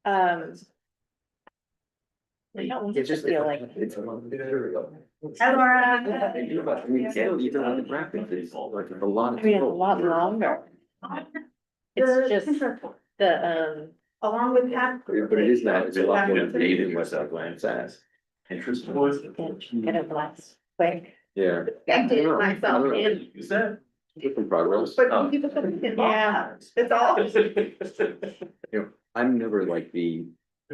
I don't It's just feel like. it's a lot of material. Hi, Laura. I mean, still, even on the graphics, it's like a lot. I mean, it's a lot longer. It's just the, Along with that. But it is not, it's a lot more dated what that glance as. Interesting. get it less quick. Yeah. I did it myself, and, Is that? Different progress. but people said, yeah, it's all. You know, I'm never like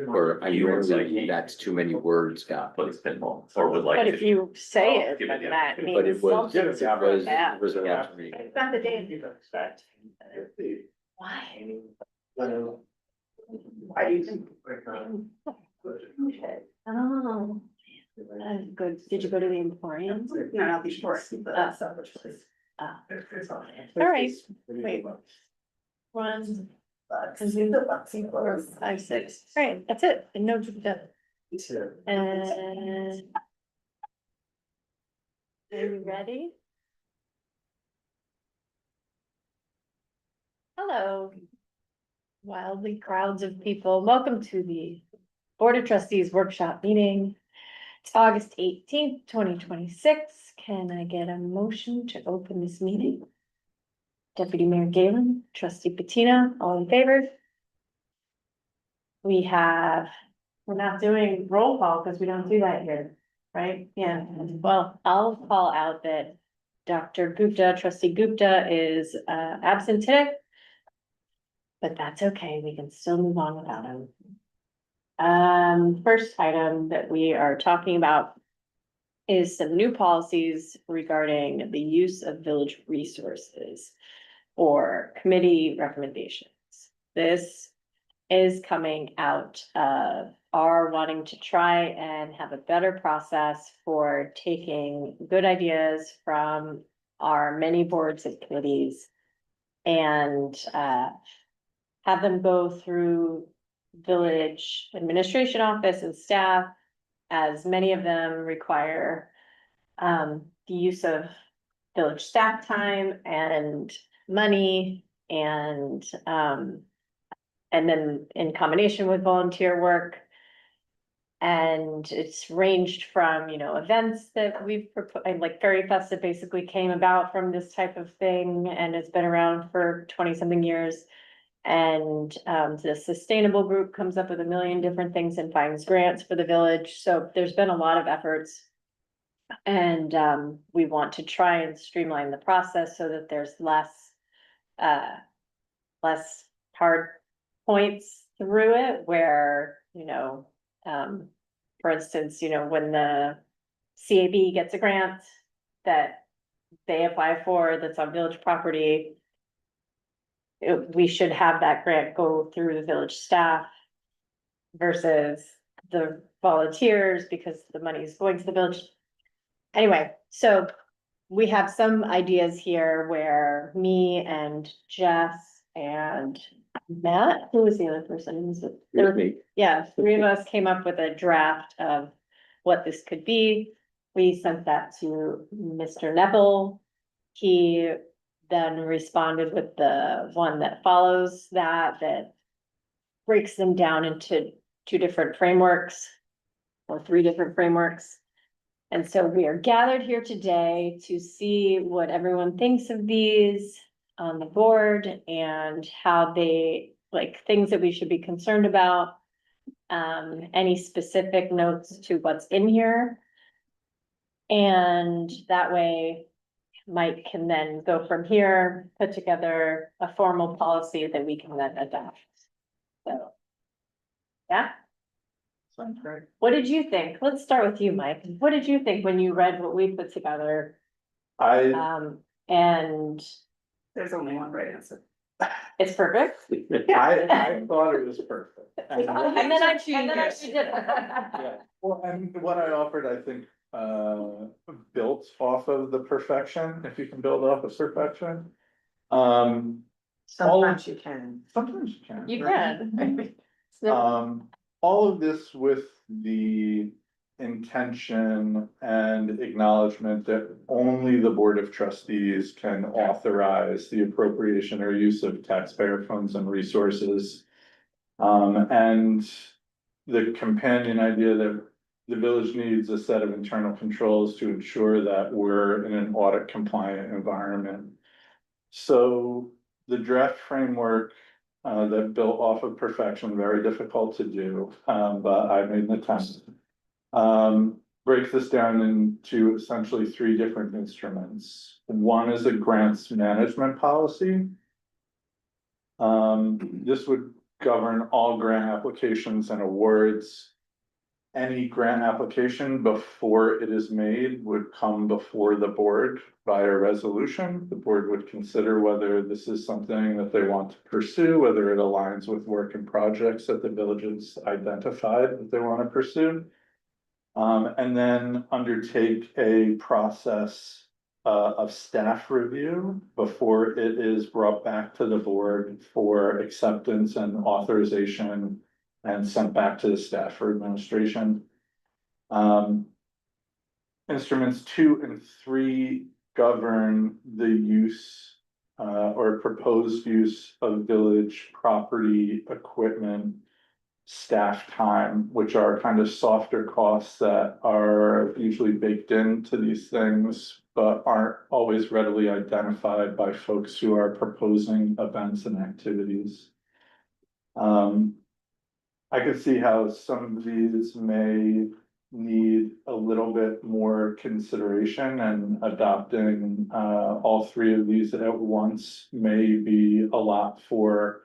or I rarely, that's too many words got. But it's pinball, or would like. But if you say it, then that But means it was, something it super was, bad. it was a lot for me. It's not the day you expect. Why? Why do you think? Oh. Good. Did you go to the Emporium? No, not before, the Selfridge place. Ah. All right, wait. 1, 2, 3, 4, 5, 6. All right, that's it. And no, and. Are you ready? Hello. Wildly crowds of people. Welcome to the Board of Trustees Workshop Meeting. It's August 18th, 2026. Can I get a motion to open this meeting? Deputy Mayor Galen, Trustee Patina, all in favor? We're not doing roll call because we don't do that here, right? Yeah, well, I'll call out that Dr. Gupta, Trustee Gupta is absent today. But that's okay, we can still move on without him. First item that we are talking about is some new policies regarding the use of village resources or committee recommendations. This is coming out of our wanting to try and have a better process for taking good ideas from our many boards and committees and have them go through village administration office and staff, as many of them require the use of village staff time and money and then in combination with volunteer work. And it's ranged from, events that we've proposed, like Fairy Fest that basically came about from this type of thing and it's been around for 20-something years. And the sustainable group comes up with a million different things and finds grants for the village. So there's been a lot of efforts. And we want to try and streamline the process so that there's less hard points through it where, for instance, when the CAB gets a grant that they apply for that's on village property, we should have that grant go through the village staff versus the volunteers because the money is going to the village. Anyway, so we have some ideas here where me and Jess and Matt, who was the other person? Here's me. Yeah, 3 of us came up with a draft of what this could be. We sent that to Mr. Neville. He then responded with the one that follows that breaks them down into 2 different frameworks or 3 different frameworks. And so we are gathered here today to see what everyone thinks of these on the board and how they, like, things that we should be concerned about. Any specific notes to what's in here. And that way Mike can then go from here, put together a formal policy that we can then adopt. So. Yeah. Sounds great. What did you think? Let's start with you, Mike. What did you think when you read what we put together? And There's only one right answer. it's perfect. I thought it was perfect. And then I did. Yeah, well, and what I offered, I think, built off of the perfection, if you can build off of perfection. Sometimes you can. Sometimes you can. You right? can. So, All of this with the intention and acknowledgement that only the Board of Trustees can authorize the appropriation or use of taxpayer funds and resources And the companion idea that the village needs a set of internal controls to ensure that we're in an audit compliant environment. So the draft framework that built off of perfection, very difficult to do, but I made an attempt. Breaks this down into essentially three different instruments. One is a grants management policy. This would govern all grant applications and awards. Any grant application before it is made would come before the board via resolution. The board would consider whether this is something that they want to pursue, whether it aligns with work and projects that the village has identified that they want to pursue. And then undertake a process of staff review before it is brought back to the board for acceptance and authorization and sent back to the staff for administration. Instruments 2 and 3 govern the use or proposed use of village property, equipment, staff time, which are kind of softer costs that are usually baked into these things, but aren't always readily identified by folks who are proposing events and activities. I could see how some of these may need a little bit more consideration, and adopting all three of these at once may be a lot for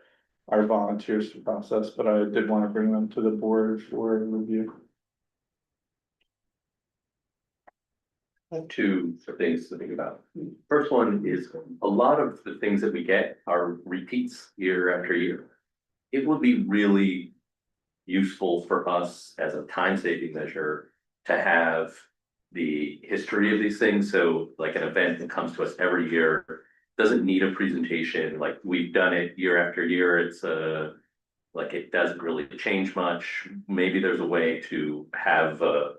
our volunteers to process, but I did want to bring them to the board for review. I have two things to think about. First one is a lot of the things that we get are repeats year after year. It would be really useful for us as a time saving measure to have the history of these things. So like an event that comes to us every year doesn't need a presentation. Like we've done it year after year. It's like it doesn't really change much. Maybe there's a way to have a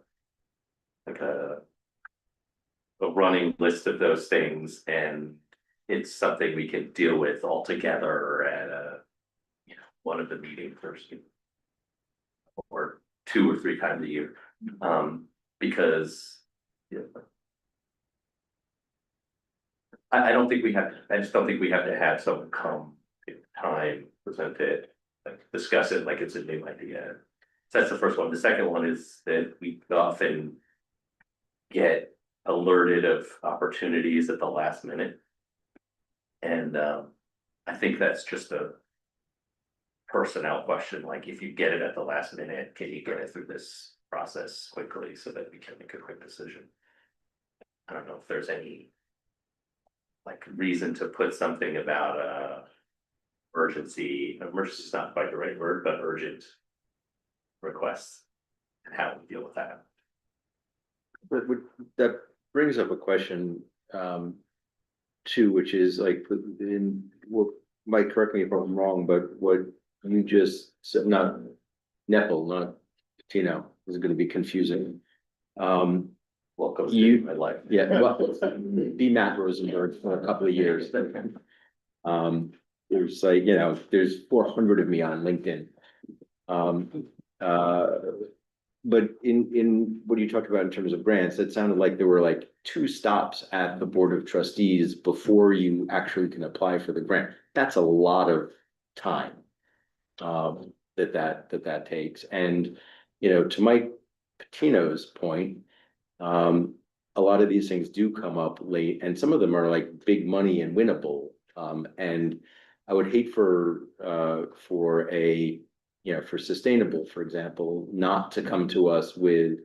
running list of those things, and it's something we can deal with all together at one of the meetings or 2 or 3 times a year. Because I don't think I just don't think we have to have someone come time, present it, like discuss it like it's a new idea. So that's the first one. The second one is that we often get alerted of opportunities at the last minute. And I think that's just a personnel question. Like if you get it at the last minute, can you get it through this process quickly so that we can make a quick decision? I don't know if there's any like reason to put something about emergency is not quite the right word, but urgent requests and how we deal with that. But that brings up a question, too, which is like, Mike, correct me if I'm wrong, but what you just said, not Nepal, not Patino, is gonna be confusing. Welcome You- to my life. Yeah, well, be Matt Rosenberg for a couple of years. There's like, there's 400 of me on LinkedIn. But in what you talked about in terms of grants, it sounded like there were like 2 stops at the Board of Trustees before you actually can apply for the grant. That's a lot of time that takes. And, to Mike Patino's point, a lot of these things do come up late, and some of them are like big money and winnable. And I would hate for sustainable, for example, not to come to us with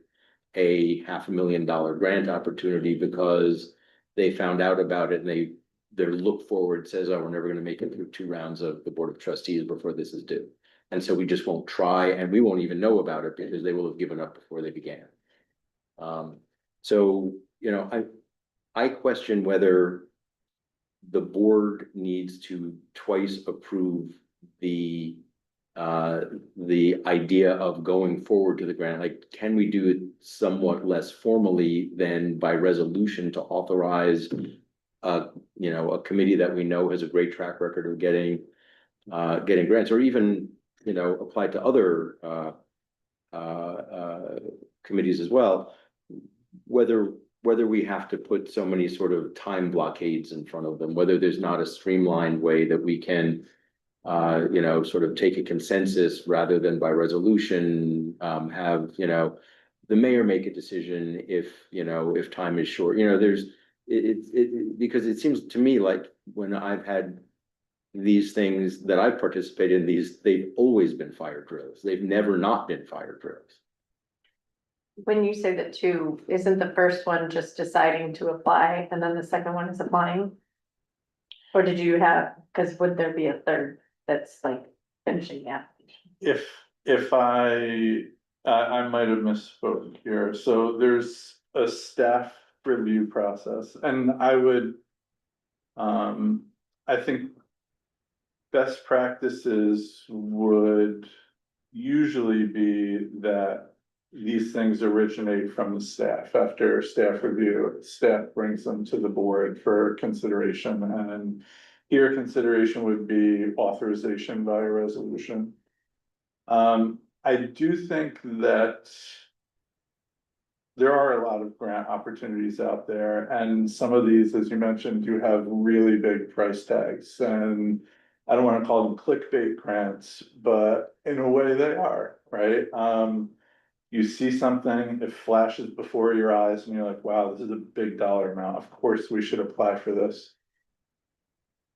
a $500,000 grant opportunity because they found out about it and their look forward says, oh, we're never going to make it through 2 rounds of the Board of Trustees before this is due. And so we just won't try, and we won't even know about it because they will have given up before they began. So, I question whether the board needs to twice approve the idea of going forward to the grant. Like, can we do it somewhat less formally than by resolution to authorize a committee that we know has a great track record of getting grants, or even you know, applied to other, committees as well. Whether we have to put so many sort of time blockades in front of them, whether there's not a streamlined way that we can, you know, sort of take a consensus rather than by resolution, have, you know, the mayor make a decision if, you know, if time is short, you know, there's, because it seems to me like when I've had these things that I've participated in, these, they've always been fire drills. They've never not been fire drills. When you say the two, isn't the first one just deciding to apply and then the second one is applying? Or did you have, because would there be a third that's like finishing the application? If I might have misspoke here, so there's a staff review process, and I would. I think. Best practices would usually be that these things originate from the staff. After staff review, staff brings them to the board for consideration, and here consideration would be authorization by resolution. I do think that there are a lot of grant opportunities out there, and some of these, as you mentioned, do have really big price tags, and I don't wanna call them clickbait grants, but in a way they are, right? You see something, it flashes before your eyes and you're like, wow, this is a big dollar amount, of course we should apply for this.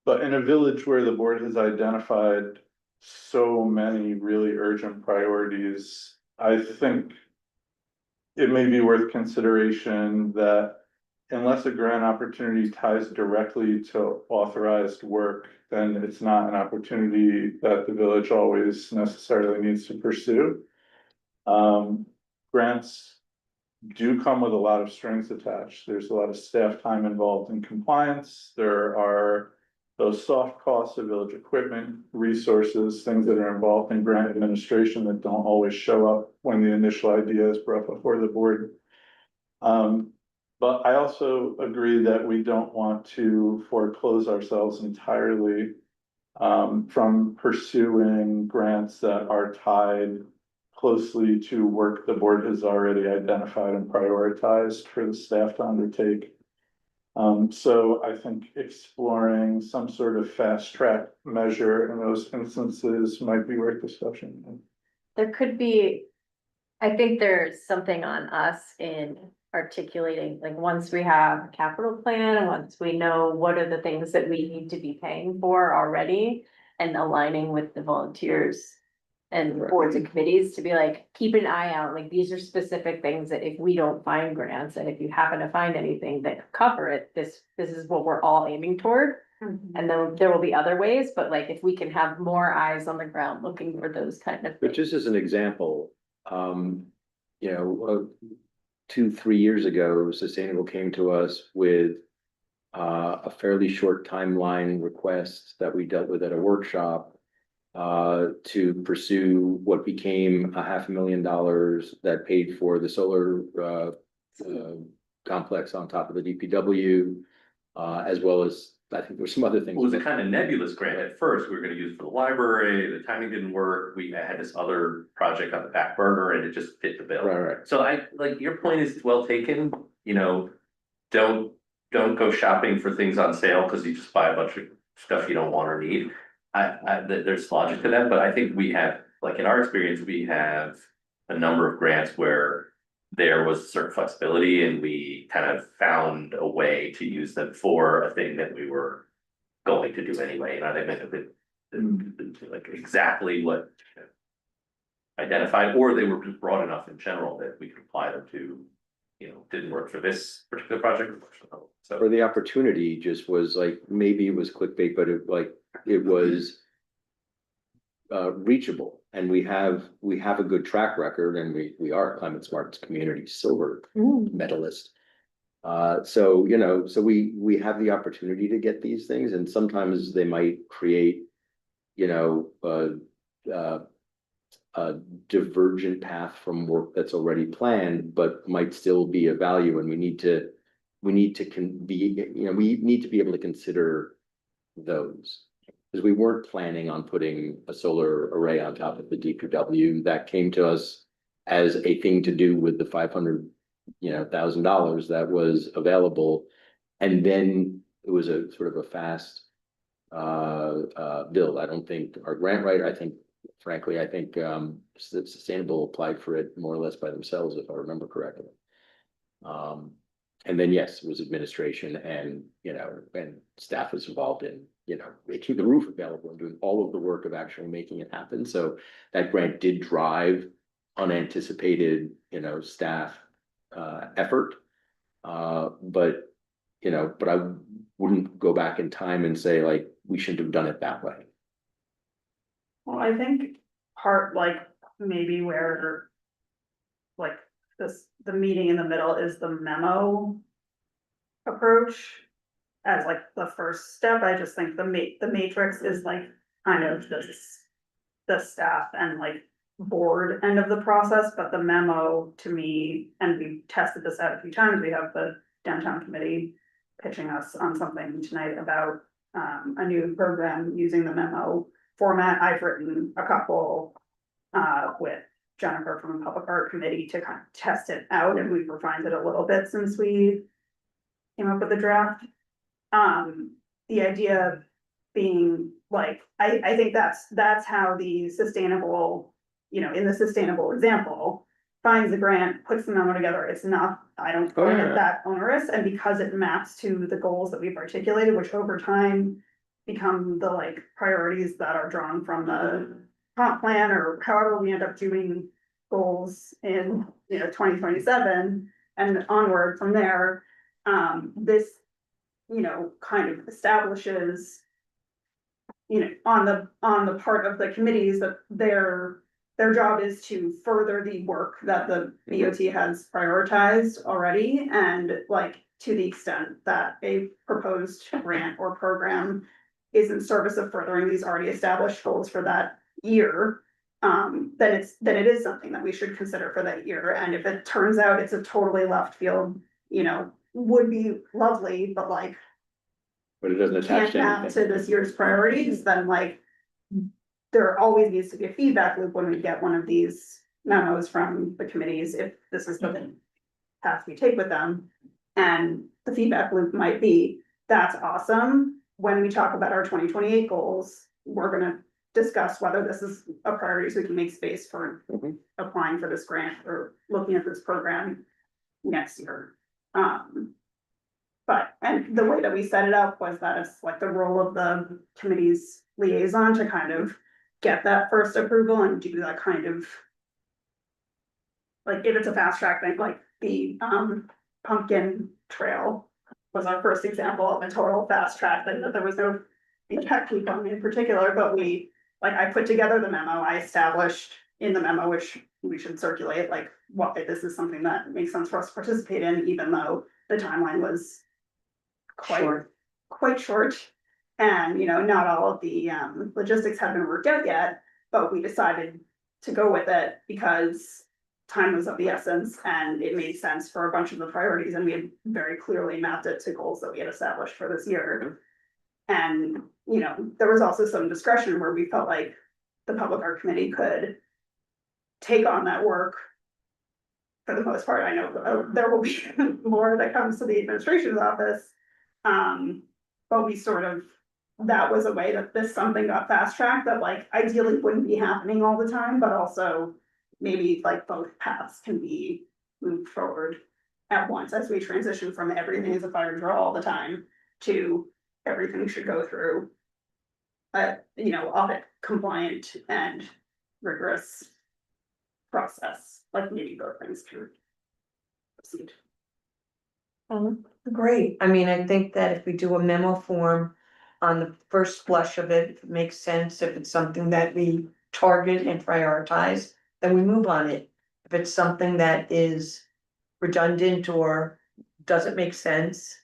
But in a village where the board has identified so many really urgent priorities, I think it may be worth consideration that unless a grant opportunity ties directly to authorized work, then it's not an opportunity that the village always necessarily needs to pursue. Grants do come with a lot of strings attached. There's a lot of staff time involved in compliance. There are those soft costs of village equipment, resources, things that are involved in grant administration that don't always show up when the initial idea is brought before the board. But I also agree that we don't want to foreclose ourselves entirely from pursuing grants that are tied closely to work the board has already identified and prioritized for the staff to undertake. So I think exploring some sort of fast track measure in those instances might be worth discussion. There could be, I think there's something on us in articulating, like, once we have a capital plan, and once we know what are the things that we need to be paying for already, and aligning with the volunteers and Right. boards and committees to be like, keep an eye out, like, these are specific things that if we don't find grants, and if you happen to find anything that cover it, this is what we're all aiming toward. And then there will be other ways, but like, if we can have more eyes on the ground looking for those kind of But things. just as an example, you know, 2-3 years ago, Sustainable came to us with a fairly short timeline request that we dealt with at a workshop to pursue what became $500,000 that paid for the solar complex on top of the DPW, as well as, I think there were some other things. It was a kind of nebulous grant at first, we were gonna use it for the library, the timing didn't work, we had this other project on the back burner and it just fit the bill. Right. So I, like, your point is well taken, you know, don't go shopping for things on sale, cause you just buy a bunch of stuff you don't want or need. There's logic to that, but I think we have, like, in our experience, we have a number of grants where there was certain flexibility and we kind of found a way to use them for a thing that we were going to do anyway, and I think like exactly what identified, or they were just broad enough in general that we could apply them to, you know, didn't work for this particular project. So Or the opportunity just was like, maybe it was clickbait, but it was reachable, and we have a good track record, and we are Climate Smart's community silver medalist. So, you know, so we have the opportunity to get these things, and sometimes they might create, you know, a divergent path from work that's already planned, but might still be of value, and we need to be able to consider those. Because we weren't planning on putting a solar array on top of the DPW. That came to us as a thing to do with the $500,000 that was available. And then it was a sort of a fast build. I don't think our grant writer, I think, frankly, I think Sustainable applied for it more or less by themselves, if I remember correctly. And then, yes, it was administration and, and staff was involved in, making the roof available and doing all of the work of actually making it happen. So that grant did drive unanticipated, staff effort. But I wouldn't go back in time and say like, we shouldn't have done it that way. Well, I think part like maybe where. Like the meeting in the middle is the memo. Approach. As like the first step, I just think the matrix is like kind of this. The staff and like board end of the process, but the memo to me, and we tested this out a few times, we have the downtown committee. Pitching us on something tonight about a new program using the memo format. I've written a couple with Jennifer from the Public Art Committee to kind of test it out, and we've refined it a little bit since we came up with the draft. The idea being like, I think that's how the sustainable, in the sustainable example, finds the grant, puts the memo together. It's not, I don't find it that onerous, and because it maps to the goals that we've articulated, which over time become the like priorities that are drawn from the comp plan, or however we end up doing goals in 2027 and onward from there. This kind of establishes on the part of the committees that their job is to further the work that the BOT has prioritized already, and like to the extent that a proposed grant or program is in service of furthering these already established goals for that year, then it is something that we should consider for that year. And if it turns out it's a totally left field, would be lovely, but like But it doesn't attach can't to map anything. to this year's priorities, then like. There always needs to be a feedback loop when we get one of these memos from the committees, if this is the path we take with them. And the feedback loop might be, that's awesome. When we talk about our 2028 goals, we're gonna discuss whether this is a priority, so we can make space for Mhm. applying for this grant or looking at this program next year. But, and the way that we set it up was that it's like the role of the committee's liaison to kind of get that first approval and do that kind of. Like if it's a fast track thing, like the pumpkin trail was our first example of a total fast track thing, that there was no impact loop on in particular, but I put together the memo, I established in the memo, which we should circulate, like what, if this is something that makes sense for us to participate in, even though the timeline was quite short. And, not all of the logistics have been worked out yet, but we decided to go with it because time was of the essence and it made sense for a bunch of the priorities, and we had very clearly mapped it to goals that we had established for this year. And, there was also some discretion where we felt like the Public Art Committee could take on that work. For the most part, I know there will be more that comes to the administration's office. But we that was a way that this something got fast tracked that like ideally wouldn't be happening all the time, but also maybe like both paths can be moved forward at once as we transition from everything is a fire drill all the time to everything should go through audit compliant and rigorous process, like maybe both things can proceed. Great, I mean, I think that if we do a memo form on the first flush of it, if it makes sense, if it's something that we target and prioritize, then we move on it. If it's something that is redundant or doesn't make sense,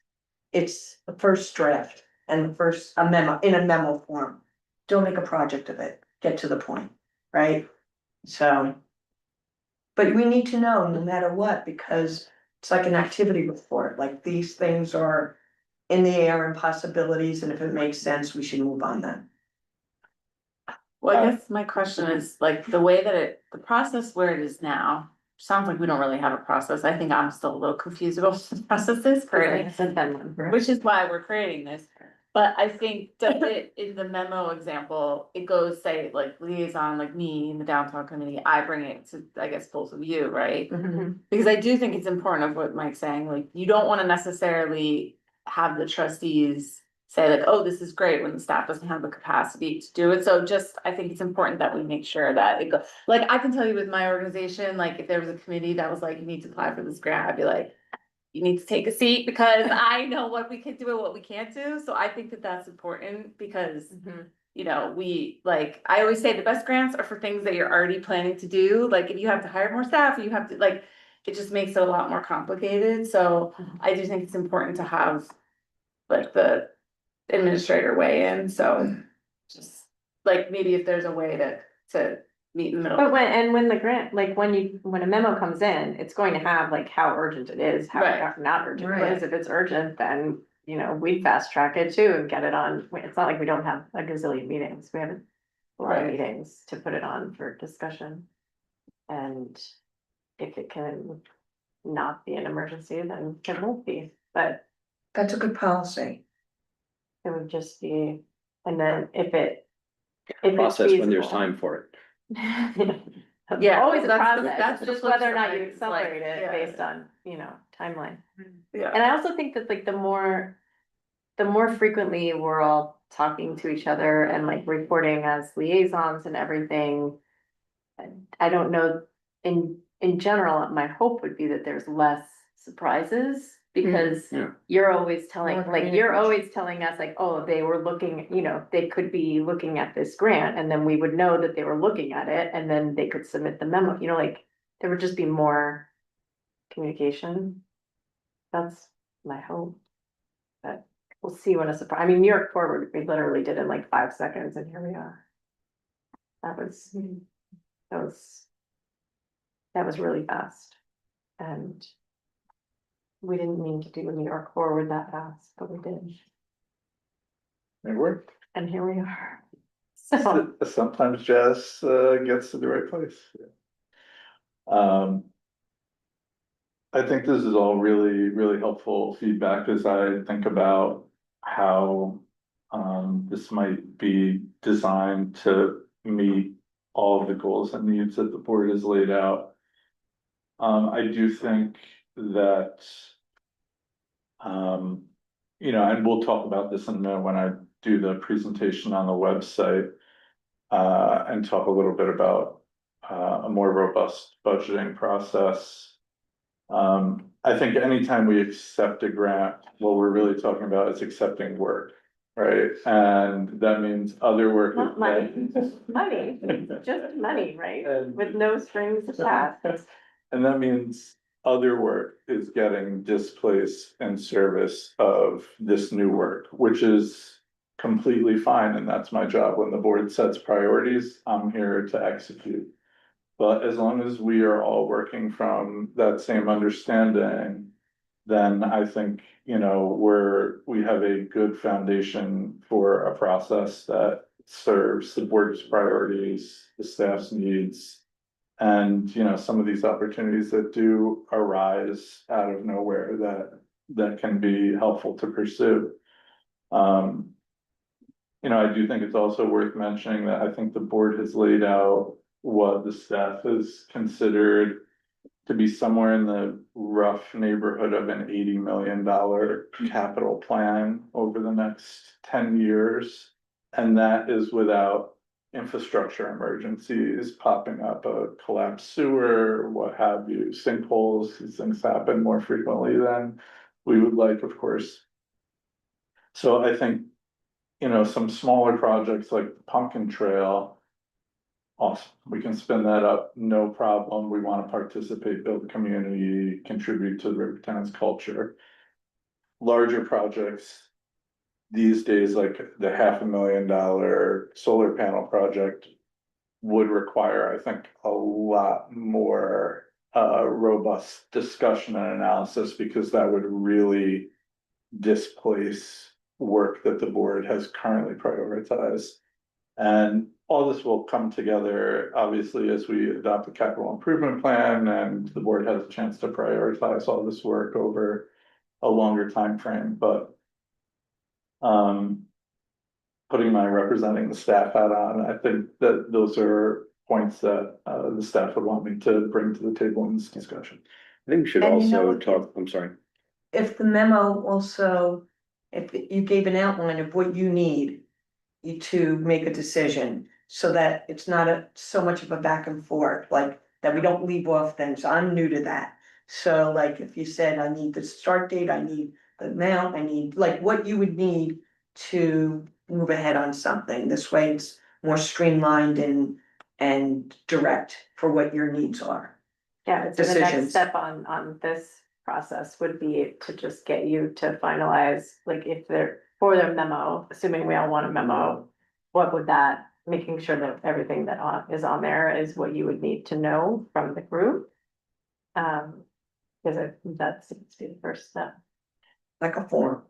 it's the first draft and a memo form. Don't make a project of it, get to the point, right? So. But we need to know no matter what, because it's like an activity report, like these things are in the air and possibilities, and if it makes sense, we should move on them. Well, I guess my question is, like, the way that the process where it is now, sounds like we don't really have a process. I think I'm still a little confused about what the process is currently, Sent them one. which is why we're creating this. But I think that it, in the memo example, it goes, say, like liaison, like me in the downtown committee, I bring it to, I guess, both of you, right? Because I do think it's important of what Mike's saying, like, you don't wanna necessarily have the trustees say like, oh, this is great, when the staff doesn't have the capacity to do it. So just, I think it's important that we make sure that it goes, like, I can tell you with my organization, like, if there was a committee that was like, you need to apply for this grant, I'd be like, you need to take a seat, because I know what we can do and what we can't do. So I think that that's important, because you know, we, like, I always say the best grants are for things that you're already planning to do. Like, if you have to hire more staff, you have to, like, it just makes it a lot more complicated. So I do think it's important to have like the administrator weigh in, so just like maybe if there's a way to meet in the But middle. when the grant, like when a memo comes in, it's going to have like how urgent it is, how Right. not urgent it Right. is. If it's urgent, then, you know, we fast track it too and get it on. It's not like we don't have a gazillion meetings. We have a lot of Right. meetings to put it on for discussion. And if it can not be an emergency, then it won't be, but That's a good policy. it would just be, and then if it's Process when there's feasible. time for it. Yeah, Always a that's the- process, that's it's just the whether or not flip you side, it's like, accelerate it yeah. based on, you know, timeline. Yeah. And I also think that like the more frequently we're all talking to each other and like reporting as liaisons and everything. I don't know, in general, my hope would be that there's less surprises. Because Yeah. you're always telling, More like, you're communication. always telling us like, oh, they were looking, you know, they could be looking at this grant. And then we would know that they were looking at it, and then they could submit the memo, you know, like, there would just be more communication. That's my hope. But we'll see when a surprise, I mean, New York Forward, we literally did in like 5 seconds, and here we are. That was really fast. And we didn't mean to do a New York Forward that fast, but we did. It worked. And here we are. So, Sometimes jazz gets to the right place. I think this is all really, really helpful feedback as I think about how this might be designed to meet all of the goals and needs that the board has laid out. I do think that you know, and we'll talk about this in a minute when I do the presentation on the website. And talk a little bit about a more robust budgeting process. I think anytime we accept a grant, what we're really talking about is accepting work, right? And that means other work. not money, money, just money, right? And- With no strings attached. And that means other work is getting displaced in service of this new work, which is completely fine, and that's my job. When the board sets priorities, I'm here to execute. But as long as we are all working from that same understanding, then I think, you know, we have a good foundation for a process that serves the board's priorities, the staff's needs. And, you know, some of these opportunities that do arise out of nowhere that can be helpful to pursue. You know, I do think it's also worth mentioning that I think the board has laid out what the staff has considered to be somewhere in the rough neighborhood of an $80 million capital plan over the next 10 years. And that is without infrastructure emergencies popping up, a collapsed sewer, what have you, sinkholes. These things happen more frequently than we would like, of course. So I think, you know, some smaller projects like the Pumpkin Trail, awesome, we can spin that up, no problem. We want to participate, build community, contribute to the Rivertown's culture. Larger projects these days, like the $500,000 solar panel project, would require, I think, a lot more robust discussion and analysis, because that would really displace work that the board has currently prioritized. And all this will come together, obviously, as we adopt a capital improvement plan and the board has a chance to prioritize all this work over a longer time frame. But putting my representing the staff hat on, I think that those are points that the staff would want me to bring to the table in this discussion. I think we should And you know also what? talk, I'm sorry. If the memo also, if you gave an outline of what you need to make a decision, so that it's not so much of a back and forth, like that we don't leave off things. I'm new to that. So like if you said, I need the start date, I need the amount, I need, like what you would need to move ahead on something. This way it's more streamlined and direct for what your needs are. Yeah, so the next Decisions. step on this process would be to just get you to finalize, like if they're for their memo, assuming we all want a memo. What would that, making sure that everything that is on there is what you would need to know from the group. Because that seems to be the first step. Like a form.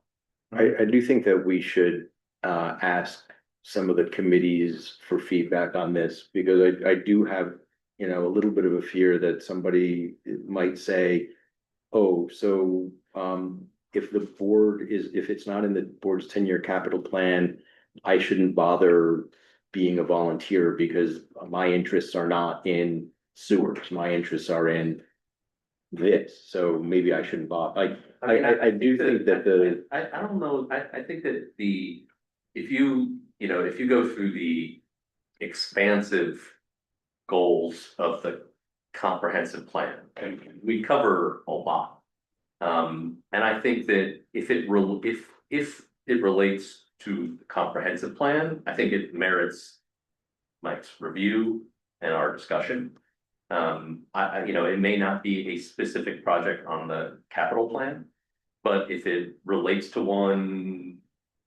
I do think that we should ask some of the committees for feedback on this, because I do have, you know, a little bit of a fear that somebody might say, oh, so if the board is, if it's not in the board's 10-year capital plan, I shouldn't bother being a volunteer because my interests are not in sewers, my interests are in this, so maybe I shouldn't bother. I do think that I don't know, I think that if you go through the expansive goals of the comprehensive plan, and we cover a lot. And I think that if it relates to the comprehensive plan, I think it merits Mike's review and our discussion. It may not be a specific project on the capital plan, but if it relates to one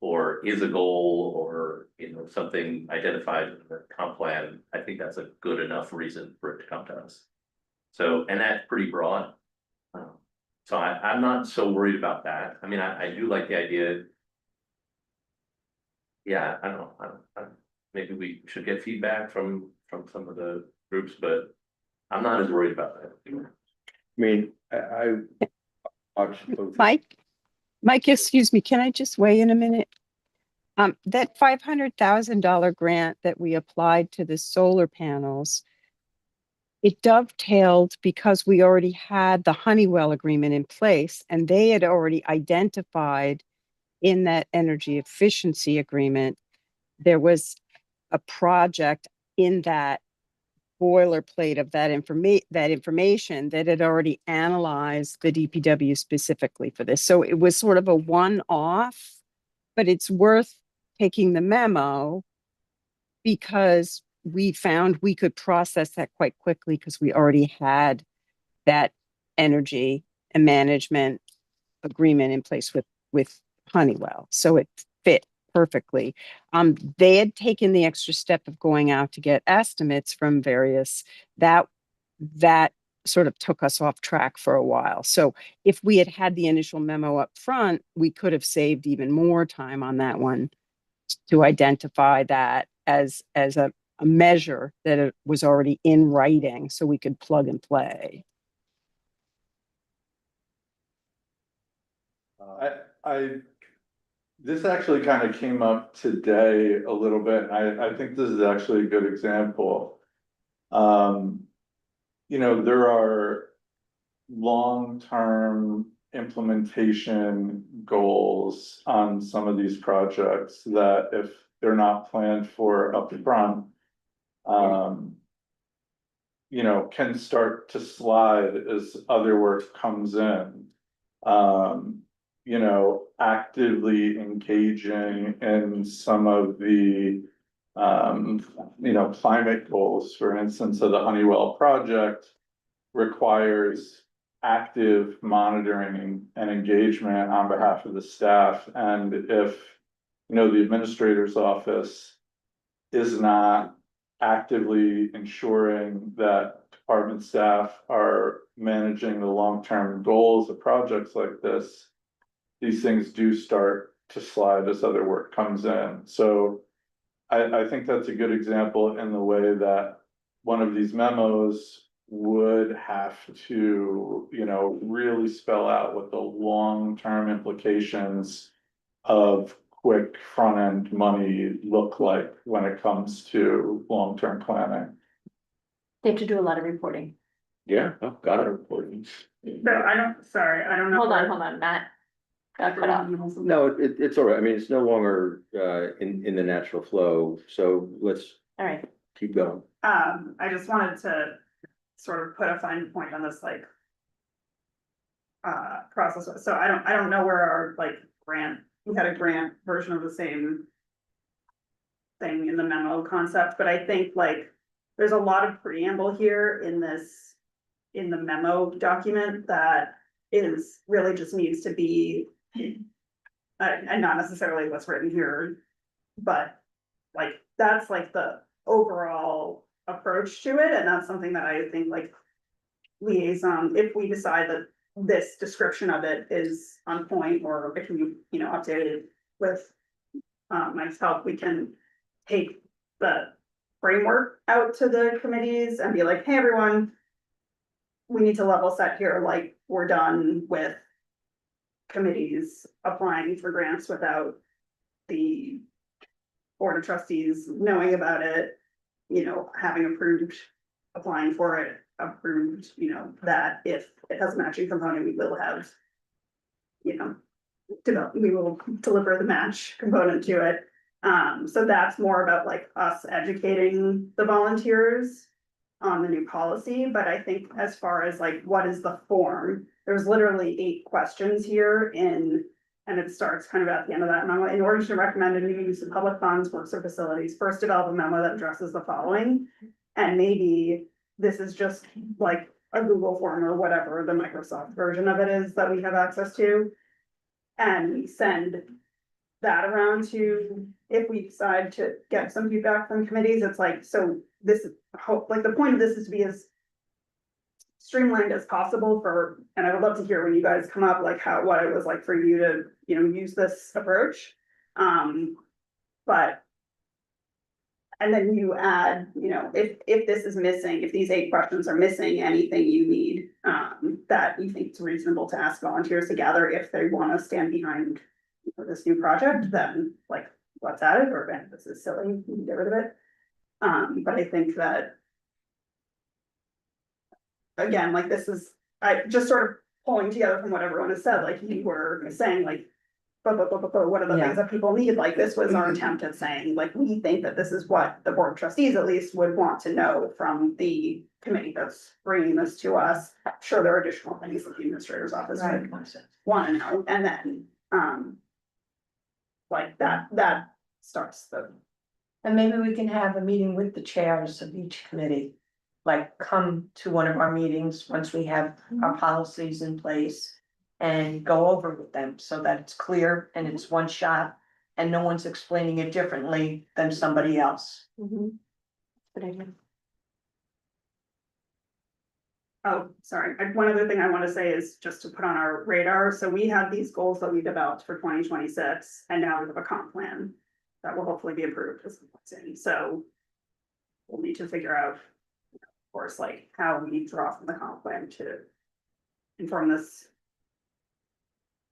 or is a goal or, something identified in the comp plan, I think that's a good enough reason for it to come to us. So, and that's pretty broad. So I'm not so worried about that. I mean, I do like the idea. Yeah, I don't know, maybe we should get feedback from some of the groups, but I'm not as worried about that. I mean, Mike, excuse me, can I just weigh in a minute? That $500,000 grant that we applied to the solar panels, it dovetailed because we already had the Honeywell agreement in place, and they had already identified in that energy efficiency agreement, there was a project in that boilerplate of that information that had already analyzed the DPW specifically for this. So it was sort of a one-off, but it's worth taking the memo because we found we could process that quite quickly because we already had that energy and management agreement in place with Honeywell. So it fit perfectly. They had taken the extra step of going out to get estimates from various, that sort of took us off track for a while. So if we had had the initial memo up front, we could have saved even more time on that one to identify that as a measure that it was already in writing so we could plug and play. This actually kind of came up today a little bit, and I think this is actually a good example. There are long-term implementation goals on some of these projects that if they're not planned for upfront, can start to slide as other work comes in. Actively engaging in some of the, climate goals, for instance, of the Honeywell project requires active monitoring and engagement on behalf of the staff. And if, the administrator's office is not actively ensuring that department staff are managing the long-term goals of projects like this, these things do start to slide as other work comes in. So I think that's a good example in the way that one of these memos would have to, you know, really spell out what the long-term implications of quick front-end money look like when it comes to long-term planning. They have to do a lot of reporting. Yeah, oh, got it reporting. So I don't, sorry, I don't know. Hold on, Matt. Got cut off. No, it's all right. I mean, it's no longer in the natural flow, so let's All right. keep going. I just wanted to sort of put a fine point on this, like. Process, so I don't know where our like grant, we had a grant version of the same. Thing in the memo concept, but I think like, there's a lot of preamble here in this. In the memo document that is really just needs to be. And not necessarily what's written here, but like, that's like the overall approach to it, and that's something that I think like. Liaison, if we decide that this description of it is on point, or if we, you know, update it with. Mike's help, we can take the framework out to the committees and be like, hey, everyone. We need to level set here, like, we're done with. Committees applying for grants without the. Board of trustees knowing about it, you know, having approved, applying for it, approved, you know, that if it has a matching component, we will have. You know, we will deliver the match component to it. So that's more about like us educating the volunteers on the new policy, but I think as far as like, what is the form? There's literally 8 questions here and it starts kind of at the end of that memo. In order to recommend a new use of public funds, works, or facilities, first develop a memo that addresses the following. And maybe this is just like a Google form or whatever the Microsoft version of it is that we have access to. And we send that around to, if we decide to get some feedback from committees, it's like, so this is, like, the point of this is to be as streamlined as possible for, and I would love to hear when you guys come up, like how, what it was like for you to, you know, use this approach. But. And then you add, you know, if this is missing, if these 8 questions are missing, anything you need, that you think it's reasonable to ask volunteers to gather if they wanna stand behind. This new project, then like, let's add it, or if this is silly, we can get rid of it. But I think that. Again, like this is, I just sort of pulling together from what everyone has said, like you were saying, like. What are the things that people need? Like, this was our attempt at saying, like, we think that this is what the board of trustees at least would want to know from the committee that's bringing this to us. Sure, there are additional things that the administrator's office would want to know, and then, like that starts the. And maybe we can have a meeting with the chairs of each committee. Like, come to one of our meetings once we have our policies in place. And go over with them so that it's clear and it's one shot. And no one's explaining it differently than somebody else. Good idea. Oh, sorry, one other thing I wanna say is just to put on our radar, so we have these goals that we developed for 2026, and now we have a comp plan. That will hopefully be approved as it's in, so. We'll need to figure out, of course, like how we draw from the comp plan to. Inform this.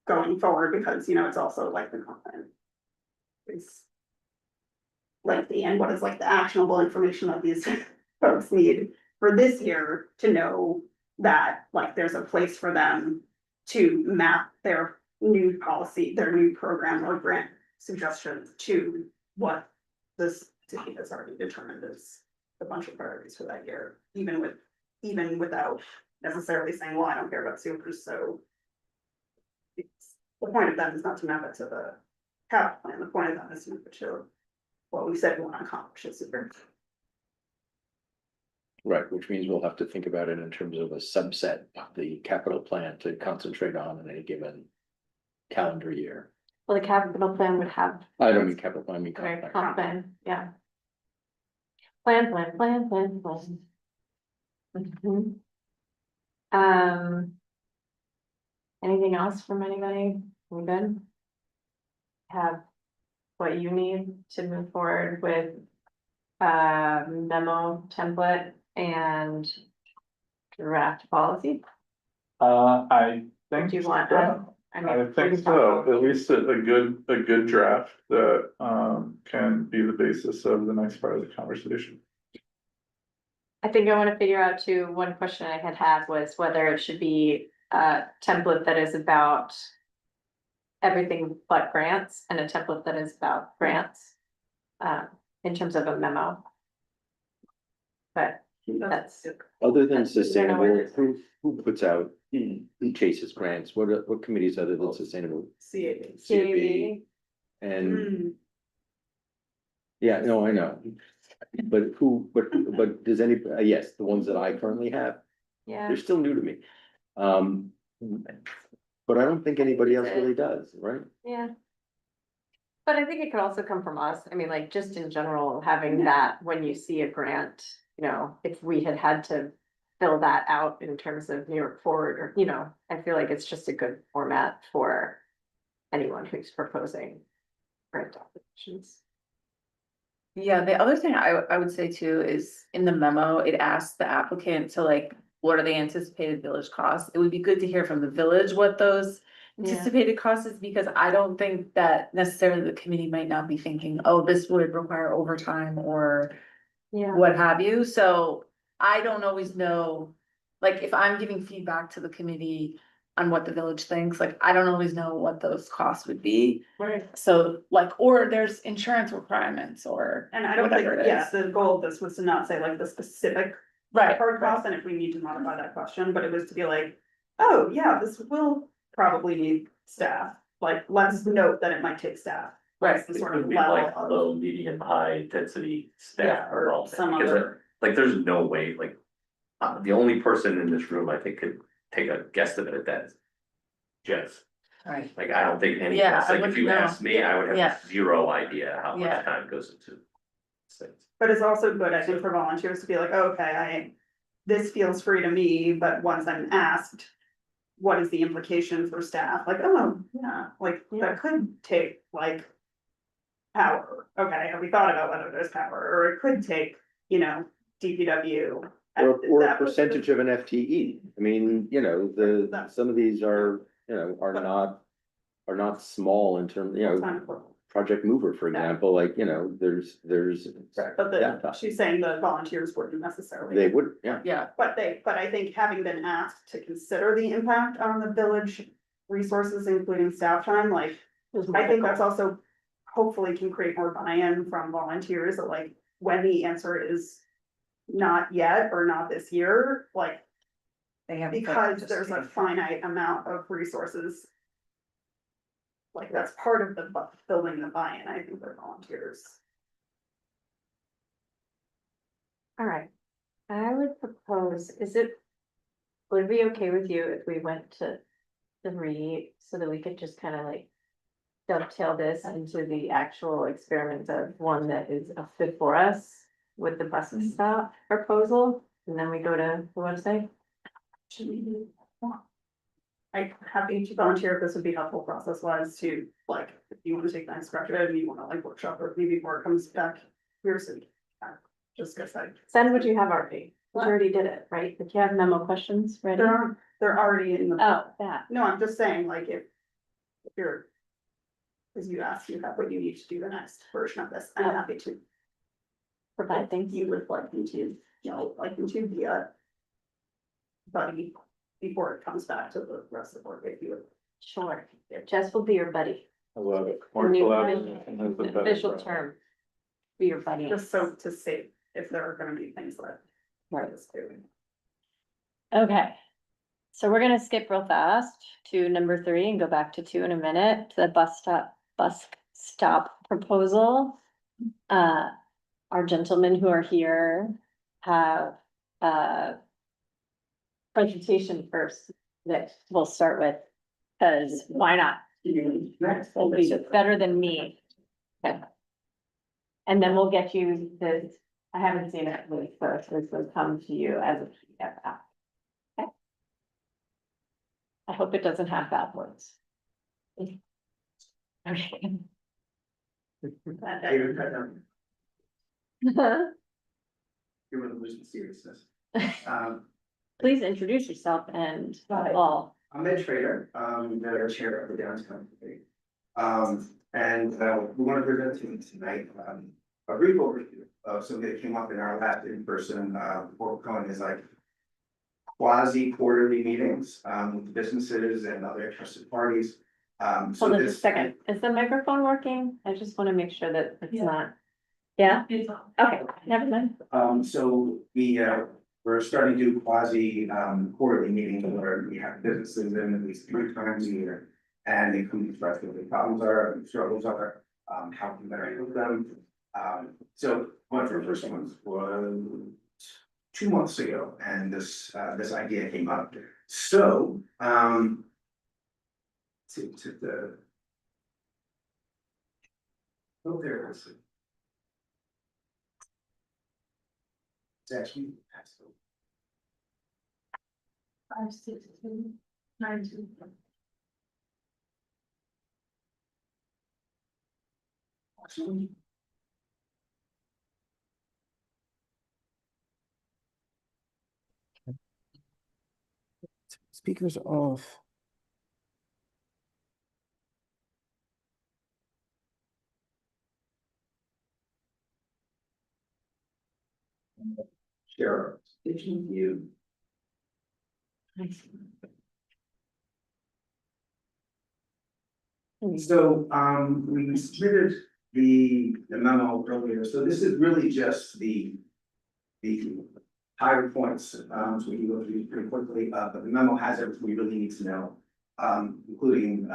Going forward, because you know, it's also like the comp plan. Is. Lengthy, and what is like the actionable information that these folks need for this year to know that like there's a place for them to map their new policy, their new program or grant suggestions to what this city has already determined is a bunch of priorities for that year, even without necessarily saying, well, I don't care about supers, so. The point of that is not to map it to the capital plan, the point of that is to map it to what we said we want to accomplish as super. Right, which means we'll have to think about it in terms of a subset of the capital plan to concentrate on in any given calendar year. Well, the capital plan would have. I don't mean capital plan, I mean Right, comp plan. comp plan, yeah. Plan. Mhm. Anything else from anybody? We good? Have what you need to move forward with memo template and draft policy? I Do think. you want, so. mean, I we think can talk so, about- at least a good draft that can be the basis of the next part of the conversation. I think I wanna figure out too, one question I had was whether it should be a template that is about everything but grants and a template that is about grants, in terms of a memo. But that's, Other than That's- you know, sustainable, who puts out, who chases grants, what committees other than sustainable? CAB. CAB. And, Hmm. yeah, no, I know, but does any, yes, the ones that I currently have, yeah, they're still new to me. But I don't think anybody else really does, right? yeah. But I think it could also come from us, I mean, like, just in general, having that when you see a grant, you know, if we had to fill that out in terms of New York Forward, or, you know, I feel like it's just a good format for anyone who's proposing grant applications. Yeah, the other thing I would say too is in the memo, it asks the applicant to like, what are the anticipated village costs? It would be good to hear from the village what those Yeah. anticipated costs is, because I don't think that necessarily the committee might not be thinking, oh, this would require overtime or Yeah. what have you. So I don't always know, like, if I'm giving feedback to the committee on what the village thinks, like, I don't always know what those costs would be. Right. So like, or there's insurance requirements or And I don't think, whatever it yeah, is. the goal of this was to not say like the specific Right, hard cost, and if we need to modify that question, but it was to be like, oh, yeah, this will probably need staff. Like, let's note that it might take staff. right. What's the It sort would of be level like of, low, medium, high intensity staff yeah, or or all. some Because other. like, there's no way, like, the only person in this room I think could take a guesstimate at that is Jeff. Right. Like, I don't think any of Yeah, us, I like, if wouldn't you know. asked me, I would Yeah. have zero idea how Yeah. much time goes into things. But it's also good, I think, for volunteers to be like, oh, okay, this feels free to me, but once I'm asked. What is the implication for staff? Like, oh, yeah, like, that could take like. Power, okay, have we thought about whether there's power, or it could take, you know, DPW. Or a That was- percentage of an FTE, I mean, you know, some of these are, you know, are not small in terms, you That's know, kind of cool. Project Mover, for Yeah. example, like, you know, there's. But downtime. she's saying the volunteers wouldn't necessarily. They would, yeah, Yeah, But I think having been asked to consider the impact on the village resources, including staff time, like, I think that's also. Hopefully can create more buy-in from volunteers, that like, when the answer is. Not yet, or not this year, like, They have. because there's a finite amount of resources. Like, that's part of the building the buy-in, I think, for volunteers. All right, I would propose, would it be okay with you if we went to 3, so that we could just kind of like dovetail this into the actual experiment of one that is a fit for us with the bus stop proposal, and then we go to the website? I have each volunteer, if this would be helpful process wise to, like, if you wanna take the next corrective and you wanna like workshop, or maybe before it comes back, here's it. Just cause Send what you have already, you already did it, right? If you have memo questions ready? they're already in the. Oh, that, No, I'm just saying, like, if you're. Cause you asked, you have what you need to do the next version of this, I'm Oh. happy to. provide things. You would like me to, you know, like me to be a. Buddy, before it comes back to the rest of the board, if you would. Sure, Jess will be your buddy. I love it. The new Commercial advertising is the better official product. term. Be your buddy. Just so to say, if there are gonna be things that. Right. Is doing. Okay, so we're gonna skip real fast to number 3 and go back to 2 in a minute, to the bus stop proposal. Our gentlemen who are here have a presentation first that we'll start with, cause why not? It'll be better than me. Okay. And then we'll get you this, I haven't seen it really first, this will come to you as a PDF app. Okay. I hope it doesn't have bad words. Okay. You're really losing seriousness. Um, Please introduce yourself and all. I'm Ed Trader, the chair of the downtown committee. And we want to present to you tonight, a brief overview of something that came up in our last in-person, work is like quasi quarterly meetings, with businesses and other interested parties. So Hold on just a this. second. Is the microphone working? I just want to make sure that it's not. Yeah? Okay, never mind. So we're starting to do quasi quarterly meetings where we have businesses in at least 3 times a year. And they come to express what the problems are, and struggles are, how we better handle them. So one of our first ones was 2 months ago, and this idea came up. So, to the. Oh, there it is. It's actually. 5, 6, 2, 9, 2. Actually. Speakers off. Share station view. So, we submitted the memo earlier, so this is really just the higher points, so we can go through these pretty quickly, but the memo has everything we really need to know. Including,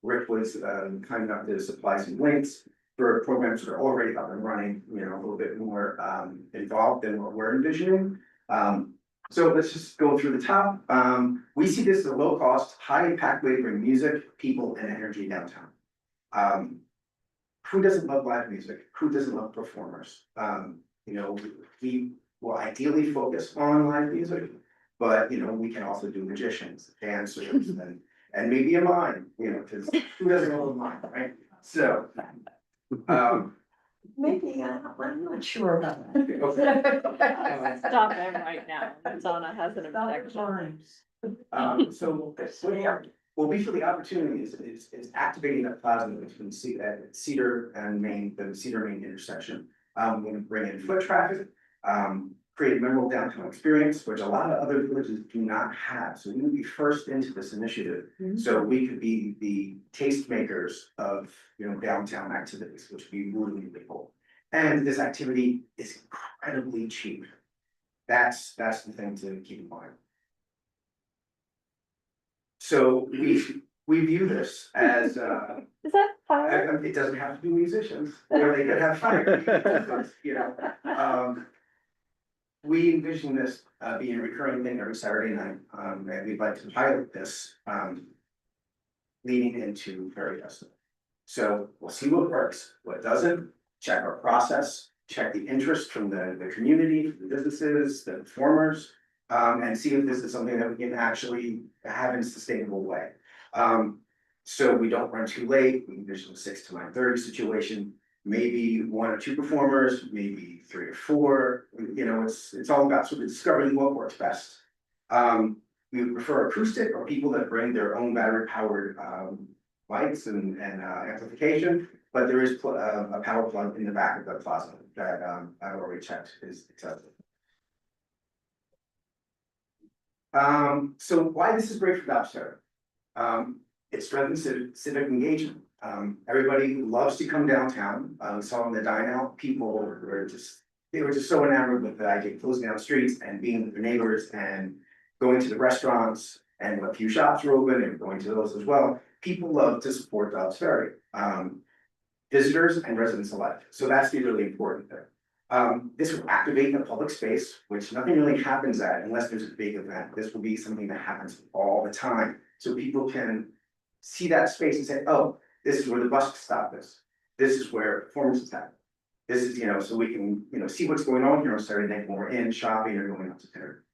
Rick was, kind enough to supply some links for programs that are already up and running, you know, a little bit more, involved than what we're envisioning. So let's just go through the top. We see this as a low cost, high impact way to bring music, people and energy downtown. Who doesn't love live music? Who doesn't love performers? You know, we will ideally focus on live music, but you know, we can also do magicians, dancers, and maybe a mime, you know, because who doesn't love a mime, right? So. Maybe, I'm not sure about that. Stop him right now. Donna has an objection. So what we feel the opportunity is activating that plaza between Cedar and Main, the Cedar Main intersection. We're gonna bring in foot traffic, create a memorable downtown experience, which a lot of other villages do not have. So we would be first into this initiative. So we could be the tastemakers of, you know, downtown activities, which would be really, really cool. And this activity is incredibly cheap. That's the thing to keep in mind. So we view this as, Is that fire? it doesn't have to be musicians, or they could have fire, you know. We envision this being a recurring thing every Saturday night, and we'd like to pilot this leading into Fairy Festival. So we'll see what works, what doesn't, check our process, check the interest from the community, the businesses, the performers, and see if this is something that we can actually have in a sustainable way. So we don't run too late, we envision a 6 to 9:30 situation. Maybe 1 or 2 performers, maybe 3 or 4, you know, it's all about sort of discovering what works best. We would prefer acoustic or people that bring their own battery powered lights and amplification, but there is a power plug in the back of the plaza that I've already checked is accessible. So why this is great for Dobbs it strengthens civic engagement. Everybody loves to come downtown. We saw in the dine out, people were just so enamored with the idea of closing down streets and being with their neighbors and going to the restaurants, and a few shops were open and going to those as well. People love to support Dobbs Ferry, visitors and residents alike. So that's the really important thing. This will activate the public space, which nothing really happens at unless there's a big event. This will be something that happens all the time. So people can see that space and say, oh, this is where the bus stop is. This is where performances happen. This is, you know, so we can, you know, see what's going on here on Saturday night when we're in shopping or going out to dinner.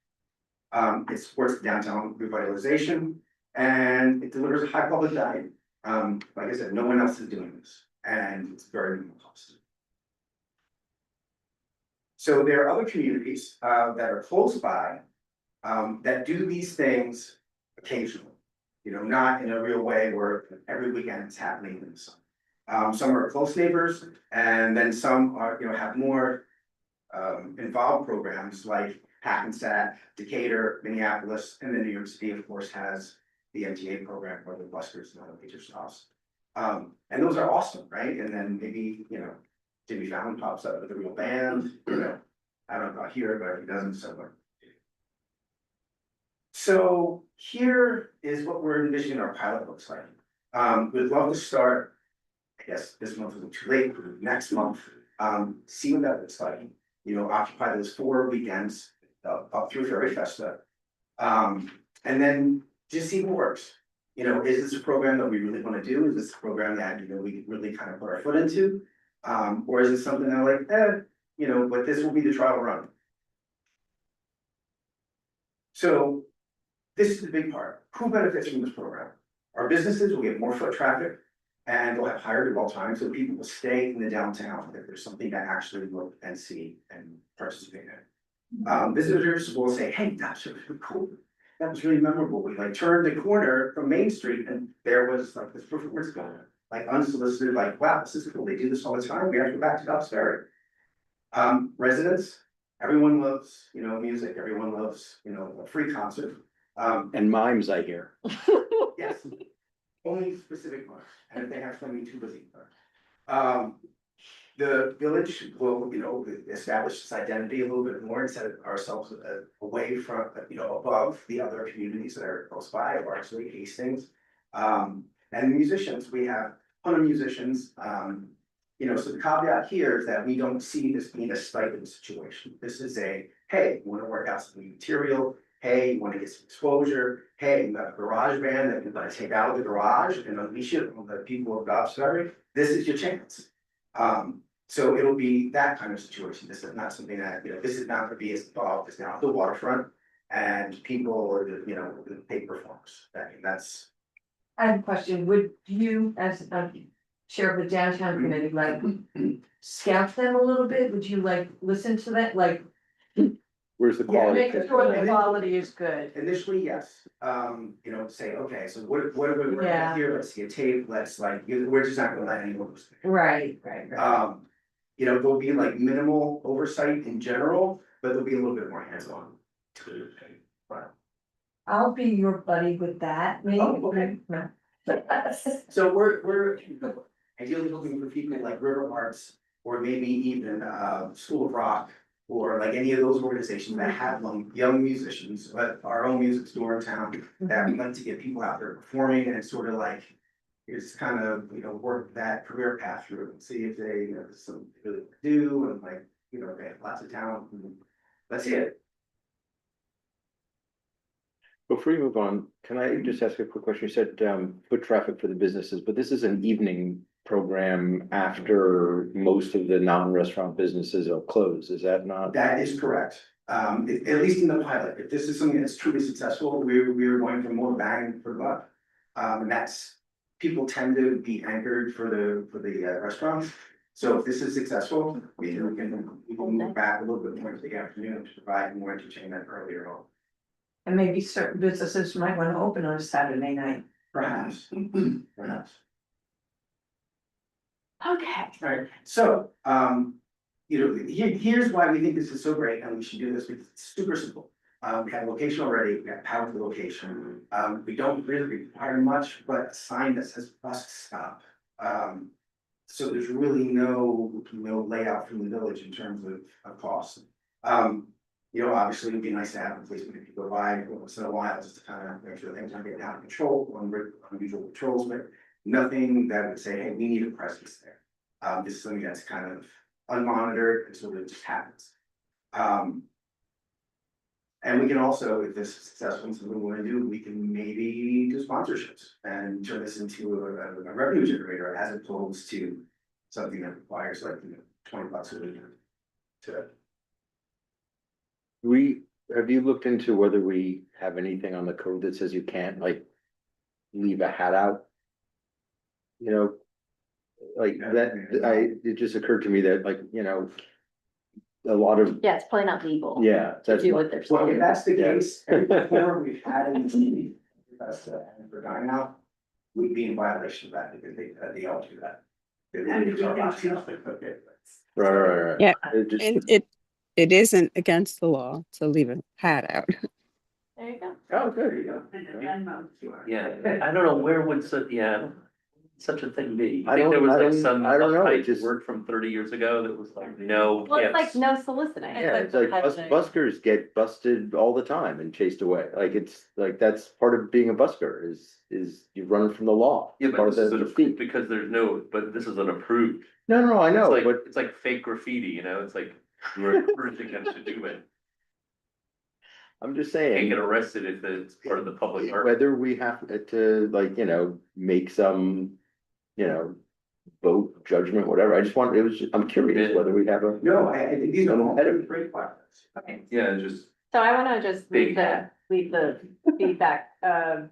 It supports the downtown revitalization and it delivers a high public value. Like I said, no one else is doing this. and it's very minimal cost. So there are other communities that are close by that do these things occasionally. You know, not in a real way where every weekend it's happening in the summer. Some are close neighbors, and then some are, you know, have more involved programs like Hackensack, Decatur, Minneapolis, and then New York City, of course, has the MTA program where the buskers and other major stops. And those are awesome, right? And then maybe, you know, Jimmy Fallon pops up with a real band, you know, I don't know about here, but he doesn't somewhere. So here is what we're envisioning our pilot looks like. We'd love to start, I guess this month is too late, but next month, see what that looks like. You know, occupy those 4 weekends up through Ferry Festa. And then just see what works. You know, is this a program that we really want to do? Is this a program that, you know, we really kind of put our foot into? Or is it something that like, you know, but this will be the trial run. So this is the big part. Who benefits from this program? Our businesses will get more foot traffic and they'll have higher dwell time, so people will stay in the downtown if there's something to actually look and see and participate in. Visitors will say, hey, that's really cool. That was really memorable. We like turned the corner from Main Street and there was like this performance going on. Like unsolicited, like, wow, this is cool. They do this all the time. We have to go back to Dobbs Ferry. Residents, everyone loves, you know, music. Everyone loves, you know, a free concert. And mimes, I hear. Yes, only specific ones, and if they have something too busy. The village will, you know, establish this identity a little bit more and set ourselves away from, you know, above the other communities that are close by, largely Hastings. And musicians, we have a ton of musicians. You know, so the caveat here is that we don't see this being a stipend situation. This is a, hey, you want to work out some new material. Hey, you want to get some exposure. Hey, you have a garage band that you're going to take out of the garage and unleash it on the people of Dobbs Ferry. This is your chance. So it'll be that kind of situation. This is not something that, you know, this is not going to be as involved as now the waterfront and people are, you know, the big performers. I mean, that's. I have a question, would you, as a chair of the downtown committee, like scout them a little bit? Would you like listen to that, like? Where's the Yeah, quality? make sure the quality is good. Initially, yes, you know, say, okay, so what are we working Yeah. with here? Let's see a tape, let's like, we're just not gonna let anyone lose. Right. You know, there'll be like minimal oversight in general, but there'll be a little bit more hands-on. I'll be your buddy with that, maybe. Oh, okay. No. So we're ideally looking for people like River Arts, or maybe even School of Rock, or like any of those organizations that have young musicians, but our own music store in town, that we like to get people out there performing and sort of like, it's kind of, you know, work that career path through and see if they, you know, there's something they really do, and like, you know, they have lots of talent, and that's it. Before you move on, can I just ask a quick question? You said foot traffic for the businesses, but this is an evening program after most of the non-restaurant businesses are closed, is that not? That is correct. At least in the pilot, if this is something that's truly successful, we're going for more bang for the buck. And that's, people tend to be anchored for the restaurants. So if this is successful, we can move back a little bit more to the afternoon to provide more entertainment earlier on. And maybe certain businesses might want to open on a Saturday night. Perhaps, perhaps. Okay. Alright, so, you know, here's why we think this is so great and we should do this, because it's super simple. We have a location already, we have power for the location. We don't really require much, but a sign that says bus stop. So there's really no layout from the village in terms of cost. You know, obviously it'd be nice to have a place where people go by once in a while, just to kind of make sure things aren't getting out of control, unusual patrols, but nothing that would say, hey, we need a presence there. This is something that's kind of unmonitored, and so it just happens. And we can also, if this is successful and something we want to do, we can maybe do sponsorships and turn this into a revenue generator as opposed to something that requires like, you know, $20 a week to. Have you looked into whether we have anything on the code that says you can't like leave a hat out? You know, like it just occurred to me that like, a lot of, Yeah, it's probably not legal. yeah. To that's do my- what they're Well, if saying. that's the Yeah. case, every forum we've had in the city, that's and for Dine Out, we'd be in violation of that because they all do that. And we can choose. Right. Yeah, It just- And it isn't against the law to leave a hat out. There you go. Oh, good. Yeah, I don't know, where would such a thing be? I Think there don't- was I like don't- some I don't know, it uptight just- word from 30 years ago that was like, no. Well, it's like yes. no soliciting. Yeah, it's like buskers get busted all the time and chased away. Like, it's like, that's part of being a busker is you run from the law. Yeah, Part but of this is the an defeat. approved, because there's no, but this is an approved. No, I know, It's like, but it's like fake graffiti, it's like, we're encouraging them to do it. I'm just Can't saying. get arrested if it's part of the public art. Whether we have to like, make some, vote judgment, whatever. I just want, I'm curious Yeah. whether we have a. No, I think these are all great questions. Okay. Yeah, just, So I wanna just Big leave the feedback of.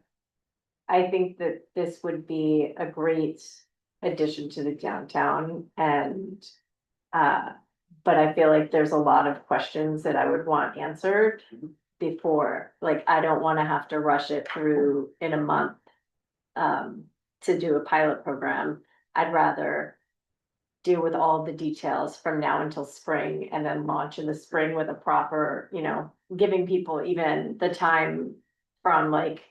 I think that this would be a great addition to the downtown and. But I feel like there's a lot of questions that I would want answered. Before, like, I don't wanna have to rush it through in a month. To do a pilot program, I'd rather. Deal with all the details from now until spring and then launch in the spring with a proper, giving people even the time from like.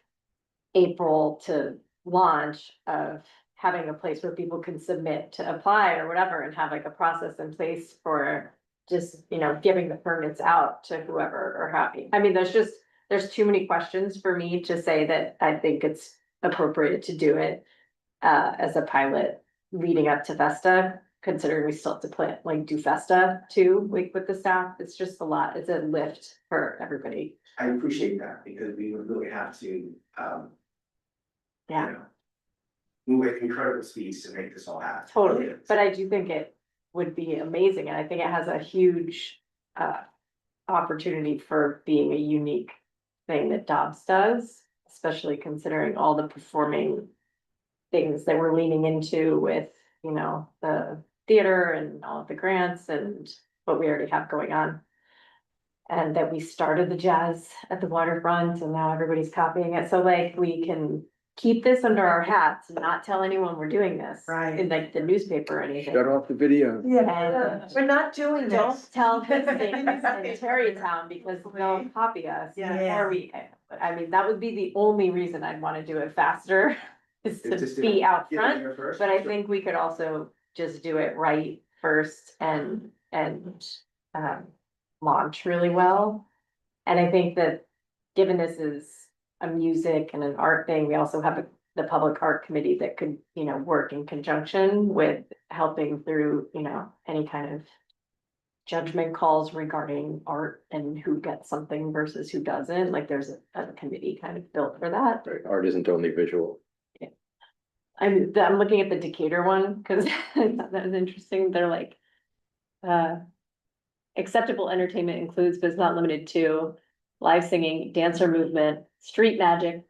April to launch of having a place where people can submit to apply or whatever and have like a process in place for. Just, giving the permits out to whoever are happy. I mean, there's too many questions for me to say that I think it's appropriate to do it. As a pilot leading up to Festa, considering we still have to plan, like do Festa too, like with the staff, it's just a lot, it's a lift for everybody. I appreciate that because we would really have to, Yeah, move at incredible speeds to make this all happen. totally, but I do think it would be amazing, and I think it has a huge, opportunity for being a unique thing that Dobbs does, especially considering all the performing things that we're leaning into with, the theater and all of the grants and what we already have going on. And that we started the jazz at the waterfront and now everybody's copying it. So like we can keep this under our hats and not tell anyone we're doing this. Right. In like the newspaper or anything. Shut off the video. Yeah, we're not doing this. Don't tell this thing in Terrytown because they'll copy us Yeah. before we, I mean, that would be the only reason I'd wanna do it faster. Is It's just to be out get in front, there first. but I think we could also just do it right first and launch really well. And I think that given this is a music and an art thing, we also have the public art committee that could, work in conjunction with helping through, any kind of judgment calls regarding art and who gets something versus who doesn't, like there's a committee kind of built for that. Right, art isn't only visual. I'm looking at the Decatur one, cause I thought that was interesting, they're like. Acceptable entertainment includes, but is not limited to, live singing, dancer movement, street magic,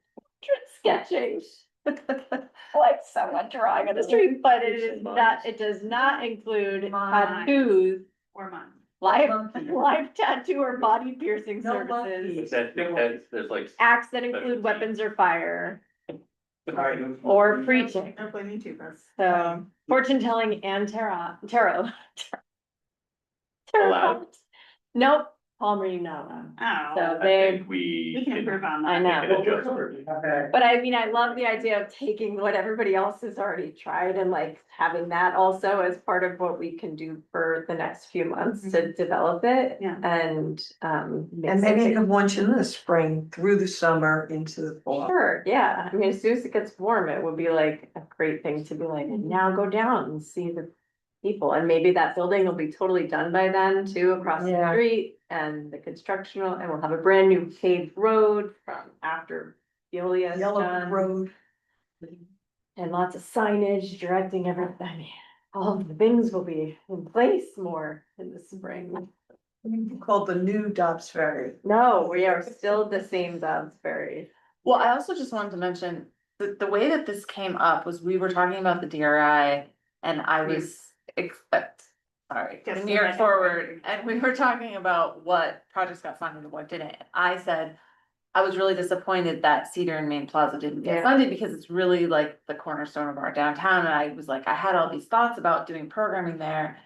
sketching. Like someone drawing on the street, but it does not include tattoos, Or mine. live tattoo or body piercing No services. there's like. Acts that include weapons or fire, Alright. or preaching. Don't blame me too, Chris. So fortune telling and tarot. Allowed. Nope, palm reading not allowed. Oh, So I they, think we can improve on that. I know. Make an adjustment. Okay. but I mean, I love the idea of taking what everybody else has already tried and like having that also as part of what we can do for the next few months to develop it. Yeah. And, And mix maybe it you could launch in the spring, through the summer, into the fall. Sure, yeah, I mean, as soon as it gets warm, it would be like a great thing to be like, now go down and see the people, and maybe that building will be totally done by then too, across the Yeah. street, and the construction, and we'll have a brand new paved road from after Veolia's Yellow done. Road. And lots of signage directing everything, all of the things will be in place more in the spring. Called the new Dobbs Ferry. No, we are still the same Dobbsbury. Well, I also just wanted to mention, the way that this came up was we were talking about the DRI And I was sorry, Yes, near yeah. forward, and we were talking about what projects got funded and what didn't. I said, I was really disappointed that Cedar and Main Plaza didn't get Yeah. funded because it's really like the cornerstone of our downtown. And I was like, I had all these thoughts about doing programming there.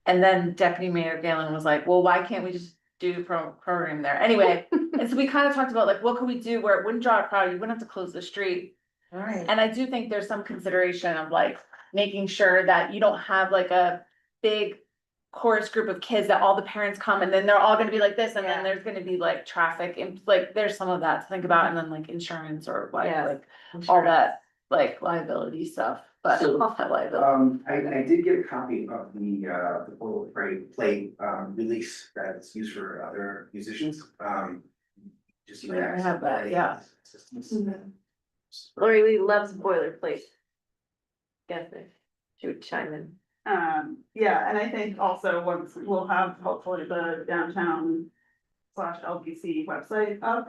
And then Deputy Mayor Galen was like, well, why can't we just do programming there? Anyway, and so we kind of talked about like, what could we do where it wouldn't draw a crowd, you wouldn't have to close the street. Right. And I do think there's some consideration of like making sure that you don't have like a big chorus group of kids that all the parents come and then they're all gonna be like this, and Yeah. then there's gonna be like traffic and like, there's some of that to think about, and then like insurance or like, Yeah. like all that, like liability stuff, but not liability. I did get a copy of the Boiler Play release that's used for other musicians, just. you Yeah, I have that, yeah. Lori Lee loves boilerplate. Guess it. She would chime in. Yeah, and I think also once we'll have hopefully the downtown / LBC website up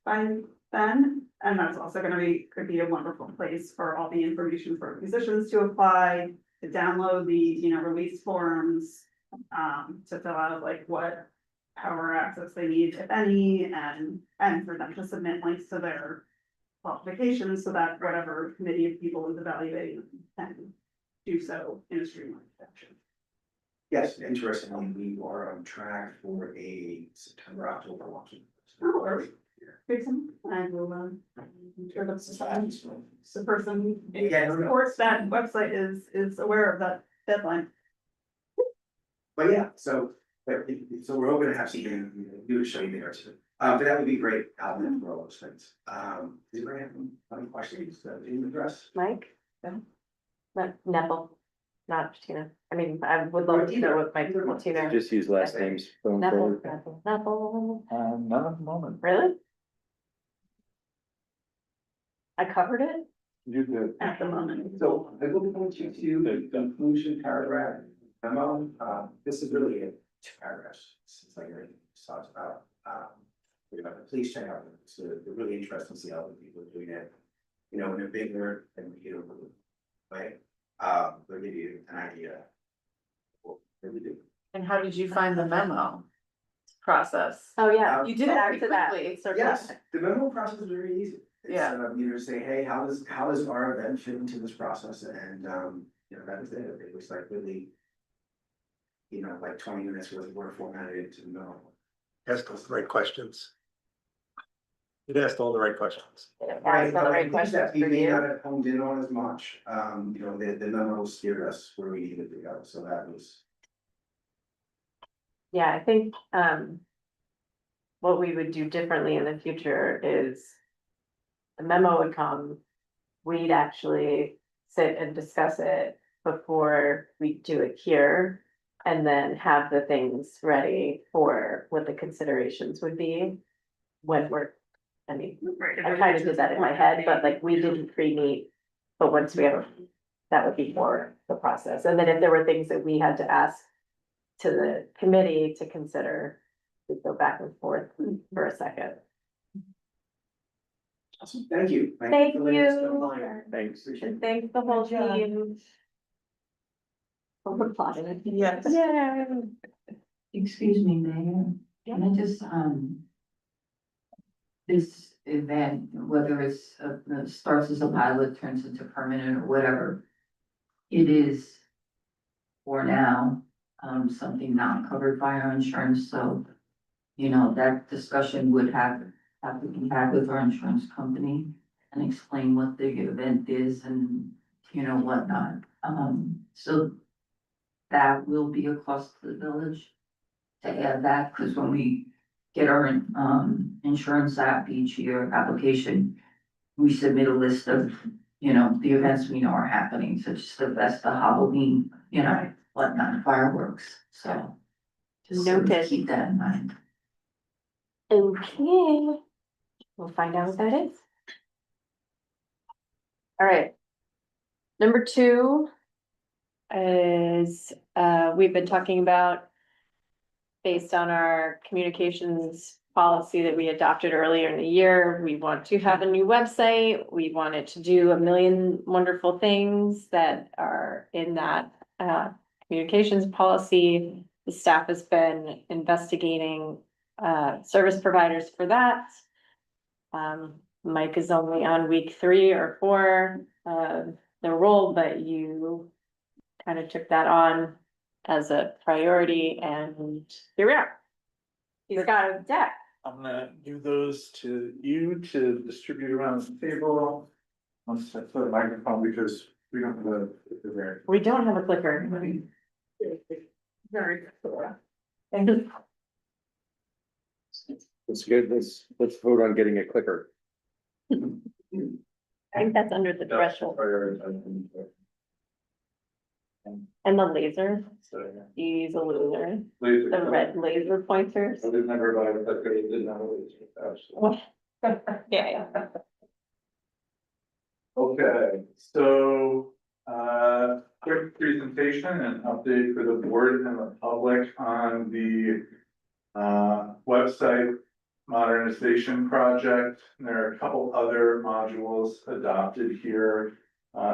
by then. And that's also gonna be, could be a wonderful place for all the information for musicians to apply, to download the, you know, release forms. To fill out like what power access they need, if any, and for them to submit links to their qualifications so that whatever committee of people is evaluating can do so in a streamlined fashion. Yes, interestingly, we are on track for a September, October launch. Oh, are we? Fix them, and we'll, sure that's the person who Yeah, no, no. supports that website is aware of that deadline. But yeah, so we're hoping to have something new to show you there too. But that would be great outlet for all those things. Does anybody have any questions that you address? Mike? Neville, not Tina. I mean, I would love to know what Mike, Tina. Just use last names going Neville, forward. Neville. None at the moment. Really? I covered it? You did. At the moment. So I will point you to the conclusion paragraph memo. This is really a 2 paragraphs. It's like I talked about. Please check out. It's really interesting to see how other people are doing it. You know, in a bigger and way. They'll give you an idea. of What they would do. And how did you find the memo process? Oh, yeah. You did it Back pretty to that. quickly. Yes, the memo process is very easy. It's, Yeah. You know, say, hey, how does our event fit into this process? And, you know, that was it. It was like really, you know, like 20 minutes worth of work formatted into the memo. Asked all the right questions. It asked all the right questions. Ask all the right Things questions that we for may you. not have honed in on as much, you know, the memo steered us where we needed to go, so that was. Yeah, I think, what we would do differently in the future is the memo would come, we'd actually sit and discuss it before we do it here, and then have the things ready for what the considerations would be when I mean, I kind of did that in my head, but like we didn't pre-meet. But once we have, that would be more the process. And then if there were things that we had to ask to the committee to consider, we'd go back and forth for a second. Awesome. Thank you. Thank for letting us know. you. Thanks. Appreciate And it. thanks the whole Good job. team. We're plotting. Yes. Yeah. Excuse me, Mayor, can I just, this event, whether it's, starts as a pilot, turns into permanent or whatever, it is for now, something not covered by our insurance, so, you know, that discussion would have to be had with our insurance company and explain what the event is and, you know, whatnot. So that will be a cost to the village to add that, because when we get our insurance app each year application, we submit a list of, you know, the events we know are happening, such as the Vesta, Halloween, you know, whatnot, fireworks, so. Just so to Noted. keep that in mind. Okay, we'll find out what that is. All right. Number 2 is, we've been talking about based on our communications policy that we adopted earlier in the year. We want to have a new website. We wanted to do a million wonderful things that are in that communications policy. The staff has been investigating service providers for that. Mike is only on week 3 or 4 of the role, but you kind of took that on as a priority, and here we are. He's got a deck. I'm gonna give those to you to distribute around the table. I'll set the microphone because we don't have a there. We don't have a clicker. Very cool. Thank you. It's good, let's vote on getting a clicker. I think that's under the threshold. And the laser, you use a laser, the red laser pointers. I didn't ever buy it, but it didn't have a laser. Yeah, Okay, so, quick presentation and update for the board and the public on the website modernization project. There are a couple other modules adopted here,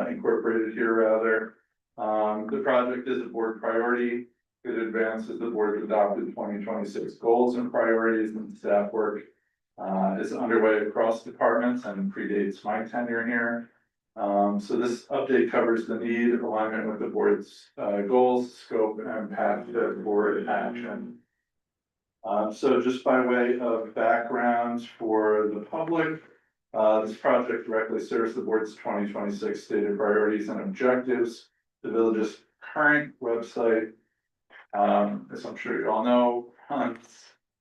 incorporated here rather. The project is a board priority. It advances the board's adopted 2026 goals and priorities, and staff work is underway across departments and predates my tenure here. So this update covers the need, alignment with the board's goals, scope, and path to board action. So just by way of background for the public, this project directly serves the board's 2026 stated priorities and objectives. The village's current website, as I'm sure you all know, runs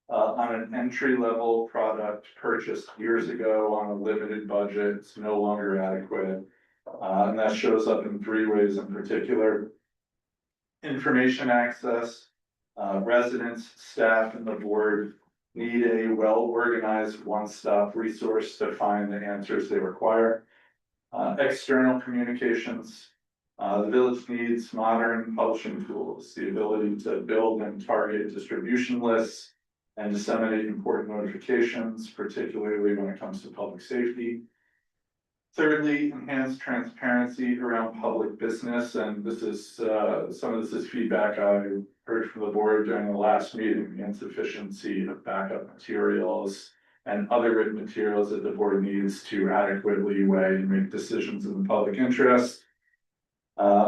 on an entry-level product purchased years ago on a limited budget. It's no longer adequate. And that shows up in 3 ways in particular. Information access, residents, staff, and the board need a well-organized one-stop resource to find the answers they require. External communications. The village needs modern publishing tools, the ability to build and target distribution lists and disseminate important notifications, particularly when it comes to public safety. Thirdly, enhanced transparency around public business, and this is, some of this is feedback I heard from the board during the last meeting, the insufficiency of backup materials and other written materials that the board needs to adequately weigh and make decisions in the public interest.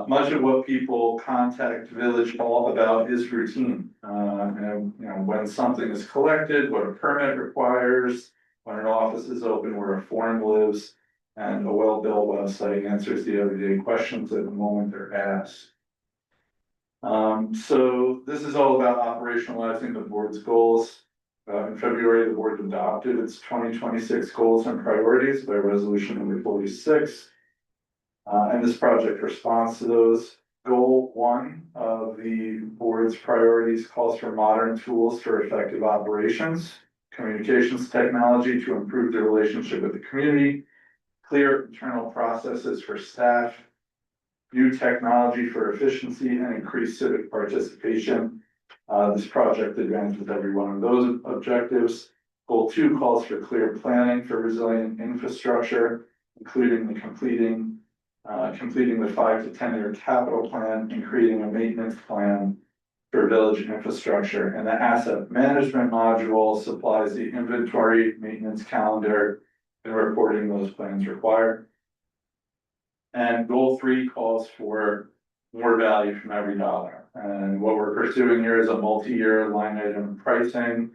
Much of what people contact Village Hall about is routine. And, you know, when something is collected, what a permit requires, when an office is open, where a form lives, and a well-built website answers the everyday questions at the moment they're asked. So this is all about operationalizing the board's goals. In February, the board adopted its 2026 goals and priorities by resolution number 46. And this project responds to those. Goal 1 of the board's priorities calls for modern tools for effective operations, communications technology to improve the relationship with the community, clear internal processes for staff, new technology for efficiency, and increased civic participation. This project advances every one of those objectives. Goal 2 calls for clear planning for resilient infrastructure, including completing the 5 to 10 year capital plan and creating a maintenance plan for village infrastructure. And the asset management module supplies the inventory, maintenance calendar, and reporting those plans required. And goal 3 calls for more value from every dollar. And what we're pursuing here is a multi-year line item pricing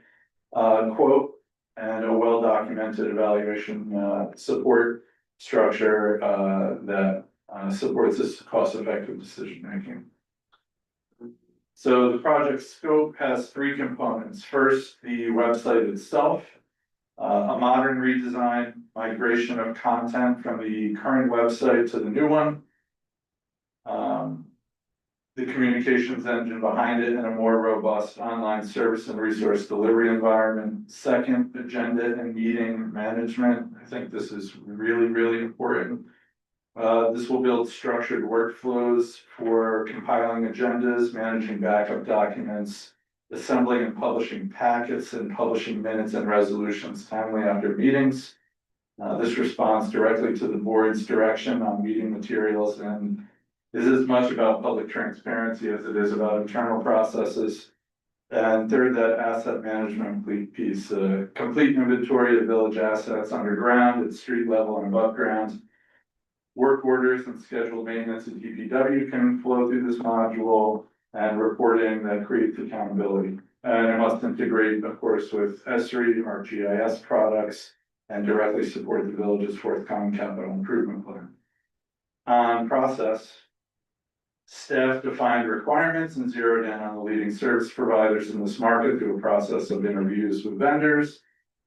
quote and a well-documented evaluation support structure that supports this cost-effective decision-making. So the project scope has 3 components. First, the website itself, a modern redesign, migration of content from the current website to the new one. The communications engine behind it and a more robust online service and resource delivery environment. Second, agenda and meeting management. I think this is really, really important. This will build structured workflows for compiling agendas, managing backup documents, assembling and publishing packets and publishing minutes and resolutions timely after meetings. This responds directly to the board's direction on meeting materials and is as much about public transparency as it is about internal processes. And third, that asset management piece, complete inventory of village assets underground, at street level and above ground. Work orders and scheduled maintenance and DPW can flow through this module, and reporting that creates accountability. And it must integrate, of course, with ESRI, our GIS products, and directly support the village's forthcoming capital improvement plan. On process, staff defined requirements and zeroed in on the leading service providers in this market through a process of interviews with vendors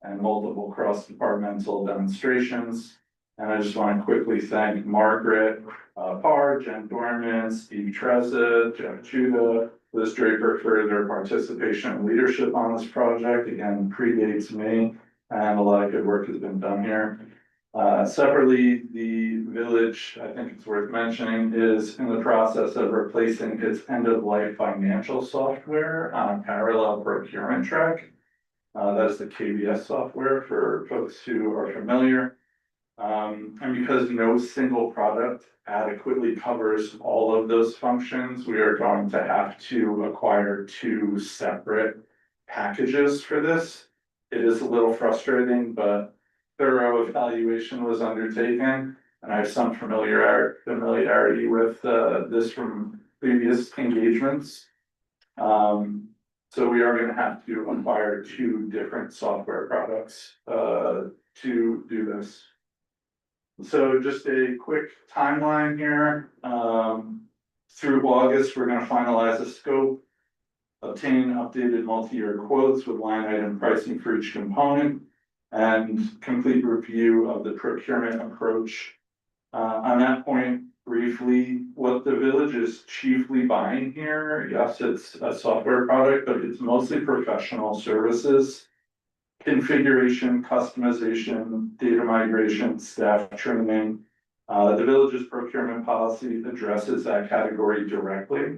and multiple cross-departmental demonstrations. And I just want to quickly thank Margaret Parr, Jen Dorman, Steve Trezza, Jeff Judah, Liz Draper for their participation and leadership on this project. Again, predates me, and a lot of good work has been done here. Separately, the village, I think it's worth mentioning, is in the process of replacing its end-of-life financial software on a parallel procurement track. That is the KBS software for folks who are familiar. And because no single product adequately covers all of those functions, we are going to have to acquire 2 separate packages for this. It is a little frustrating, but thorough evaluation was undertaken, and I have some familiarity with this from previous engagements. So we are gonna have to acquire 2 different software products to do this. So just a quick timeline here. Through August, we're gonna finalize the scope, obtain updated multi-year quotes with line item pricing for each component, and complete review of the procurement approach. On that point, briefly, what the village is chiefly buying here, yes, it's a software product, but it's mostly professional services. Configuration, customization, data migration, staff training. The village's procurement policy addresses that category directly.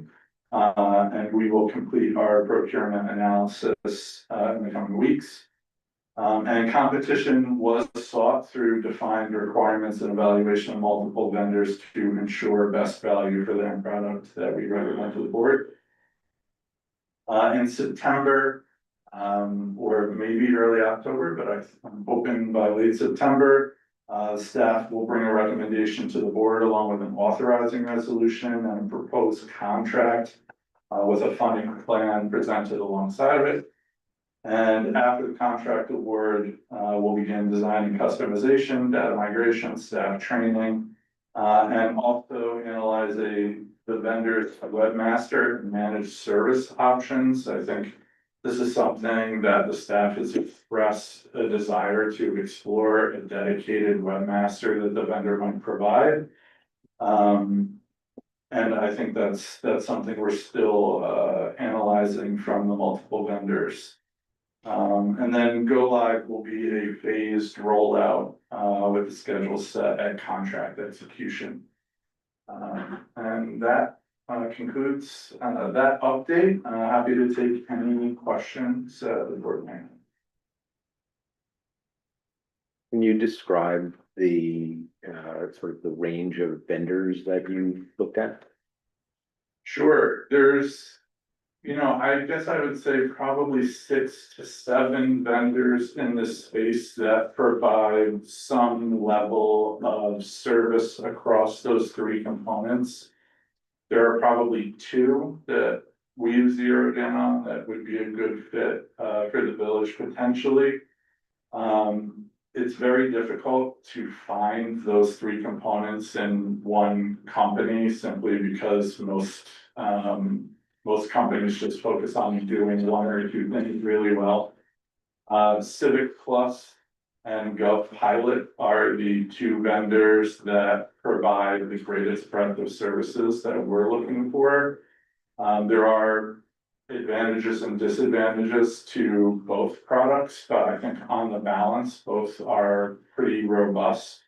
And we will complete our procurement analysis in the coming weeks. And competition was sought through defined requirements and evaluation of multiple vendors to ensure best value for the end product that we recommend to the board. In September, or maybe early October, but I'm hoping by late September, staff will bring a recommendation to the board along with an authorizing resolution and a proposed contract with a funding plan presented alongside of it. And after the contract award, we'll begin designing customization, data migration, staff training, and also analyze the vendor's webmaster and managed service options. I think this is something that the staff has expressed a desire to explore, a dedicated webmaster that the vendor might provide. And I think that's something we're still analyzing from the multiple vendors. And then go live will be a phased rollout with the schedule set at contract execution. And that concludes that update. Happy to take any questions the board may have. Can you describe the sort of the range of vendors that you looked at? Sure, there's, I guess I would say probably 6 to 7 vendors in this space that provide some level of service across those 3 components. There are probably 2 that we've zeroed in on that would be a good fit for the village potentially. It's very difficult to find those 3 components in one company simply because most companies just focus on doing 1 or 2 things really well. Civic Plus and GovPilot are the 2 vendors that provide the greatest breadth of services that we're looking for. There are advantages and disadvantages to both products, but I think on the balance, both are pretty robust.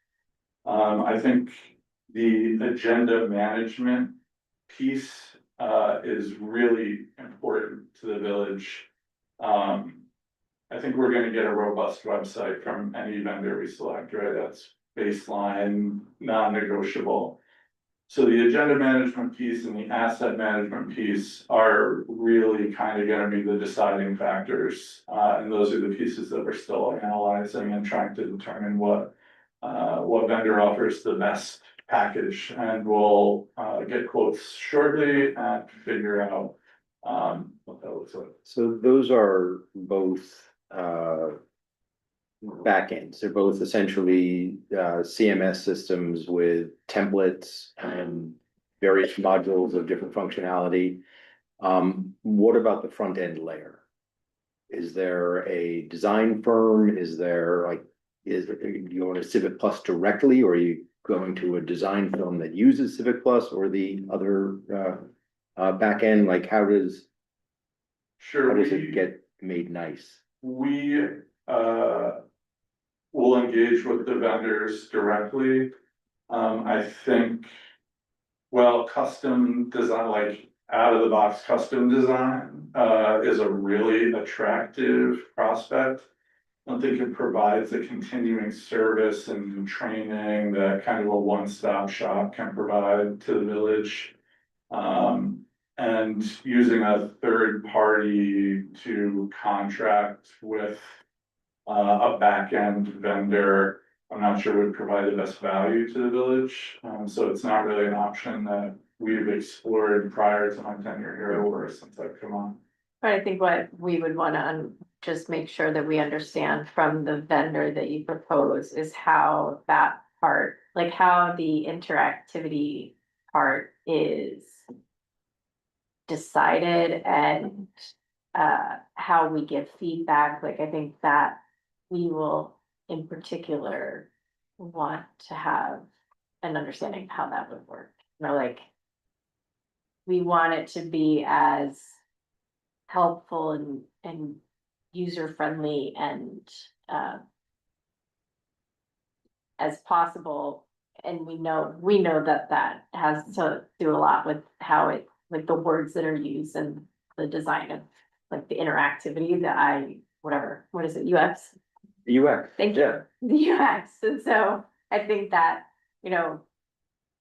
I think the agenda management piece is really important to the village. I think we're gonna get a robust website from any vendor we select, right? That's baseline, non-negotiable. So the agenda management piece and the asset management piece are really kind of gonna be the deciding factors. And those are the pieces that we're still analyzing and trying to determine what vendor offers the best package. And we'll, get quotes shortly and figure out, what that looks like. So those are both backends. They're both essentially CMS systems with templates and various modules of different functionality. What about the front end layer? Is there a design firm? Is there like, you going to Civic Plus directly, or are you going to a design firm that uses Civic Plus or the other backend? Like how does Sure. it get made nice? We will engage with the vendors directly. I think, well, custom design, like out of the box custom design, is a really attractive prospect. I don't think it provides a continuing service and training that kind of a one-stop shop can provide to the village. And using a third party to contract with a back-end vendor, I'm not sure would provide the best value to the village. So it's not really an option that we've explored prior to my tenure here or since I've come on. But I think what we would wanna just make sure that we understand from the vendor that you propose is how that part, like how the interactivity part is decided and how we give feedback. Like I think that we will in particular want to have an understanding of how that would work. You know, like we want it to be as helpful and user friendly and as possible. And we know that has to do a lot with how it, like the words that are used and the design of like the interactivity, what is it, UX? UX. Thank you. The UX. And so I think that, you know,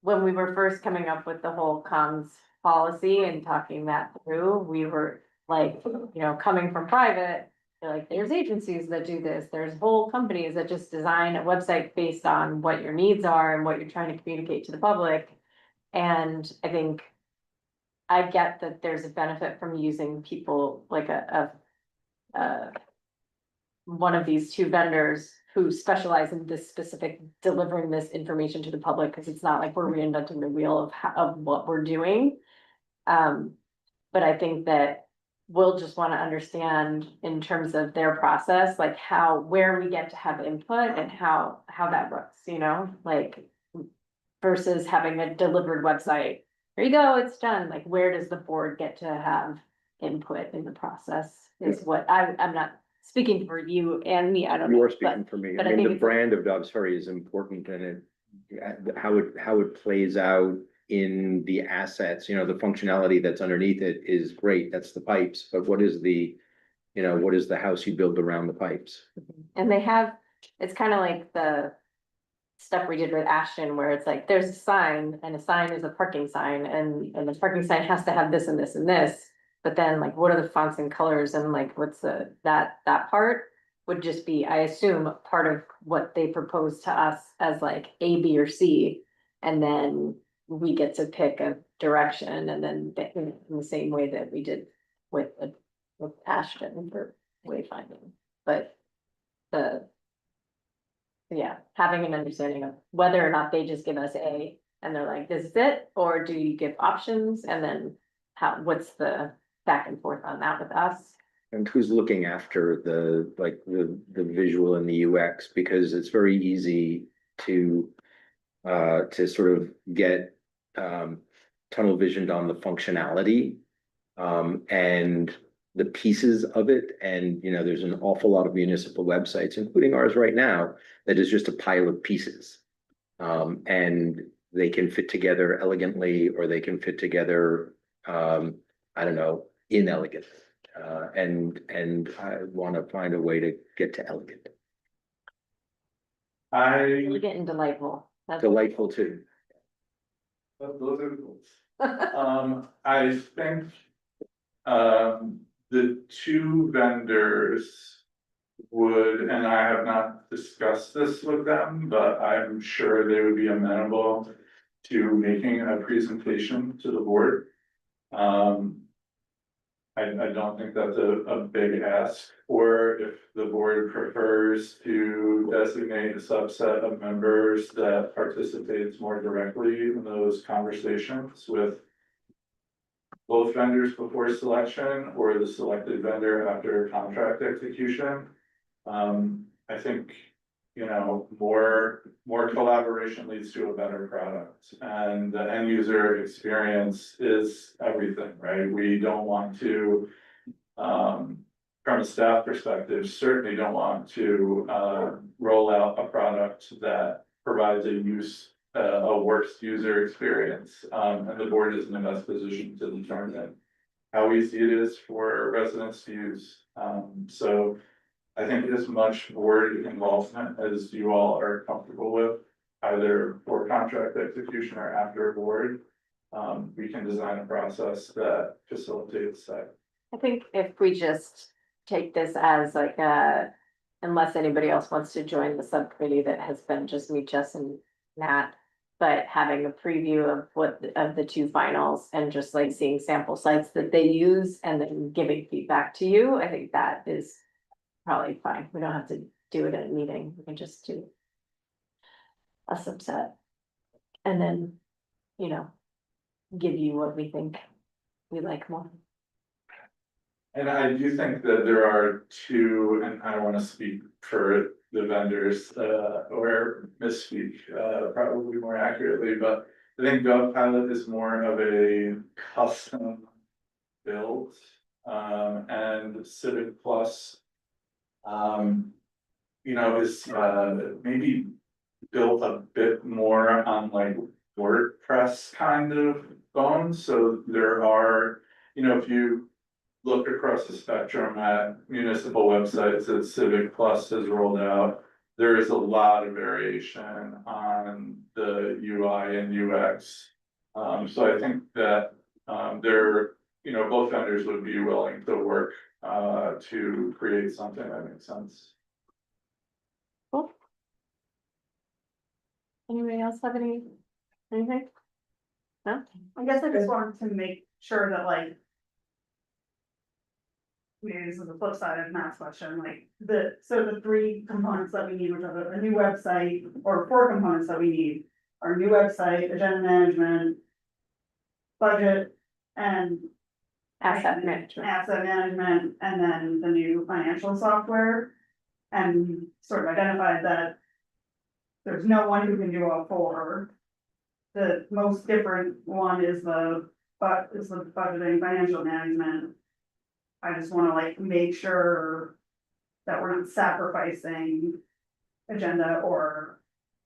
when we were first coming up with the whole comms policy and talking that through, we were like, you know, coming from private, they're like, there's agencies that do this, there's whole companies that just design a website based on what your needs are and what you're trying to communicate to the public. And I think I get that there's a benefit from using people like one of these two vendors who specialize in this specific delivering this information to the public, because it's not like we're reinventing the wheel of what we're doing. But I think that we'll just want to understand in terms of their process, like where we get to have input and how that works, you know, like versus having a delivered website. Here you go, it's done. Like, where does the board get to have input in the process is what I'm not speaking for you and me, I don't know. You are speaking for me. but I I mean, think the it's- brand of Dobbs Ferry is important and how it plays out in the assets, you know, the functionality that's underneath it is great. That's the pipes, but what is the house you build around the pipes? And it's kind of like the stuff we did with Ashton, where it's like, there's a sign and a sign is a parking sign and the parking sign has to have this and this and this. But then like, what are the fonts and colors and like, what's that part would just be, I assume, part of what they propose to us as like A, B, or C. And then we get to pick a direction and then in the same way that we did with Ashton for wayfinding. But having an understanding of whether or not they just give us A and they're like, this is it, or do you give options? And then what's the back and forth on that with us? And who's looking after the visual and the UX, because it's very easy to sort of get tunnel visioned on the functionality and the pieces of it. And, you know, there's an awful lot of municipal websites, including ours right now, that is just a pile of pieces. And they can fit together elegantly, or they can fit together I don't know, inelegant. And I wanna find a way to get to elegant, I, Getting delightful. That's- delightful too. those are the goals. I think, the two vendors would, and I have not discussed this with them, but I'm sure they would be amenable to making a presentation to the board. I don't think that's a big ask, or if the board prefers to designate a subset of members that participates more directly in those conversations with both vendors before selection or the selected vendor after contract execution. I think, you know, more collaboration leads to a better product, and the end user experience is everything, right? We don't want to, from a staff perspective, certainly don't want to, roll out a product that provides a worse user experience. And the board is in the best position to determine how easy it is for residents to use. So I think as much board involvement as you all are comfortable with, either for contract execution or after board, we can design a process that facilitates that. I think if we just take this as like unless anybody else wants to join the subcommittee that has been just me, Jess and Nat. But having a preview of the two finals and just like seeing sample sites that they use and then giving feedback to you, I think that is probably fine. We don't have to do it in a meeting. We can just do a subset. And then, you know, give you what we think we like more. And I do think that there are two, and I don't wanna speak for the vendors, or misspeak, probably more accurately, but I think GovPilot is more of a custom build. And Civic Plus, you know, is, maybe built a bit more on like WordPress kind of bones, so there are, you know, if you look across the spectrum at municipal websites that Civic Plus has rolled out, there is a lot of variation on the UI and UX. So I think that, they're, you know, both vendors would be willing to work, to create something that makes sense. Cool. Anybody else have anything? No? I guess I just wanted to make sure that like. Maybe this is the flip side of Matt's question, like so the three components that we need, which are a new website, or four components that we need. Our new website, agenda management. Budget and Asset management. And then the new financial software. And sort of identified that. There's no one who can do all four. The most different one is the budgeting, financial management. I just wanna like make sure that we're not sacrificing agenda or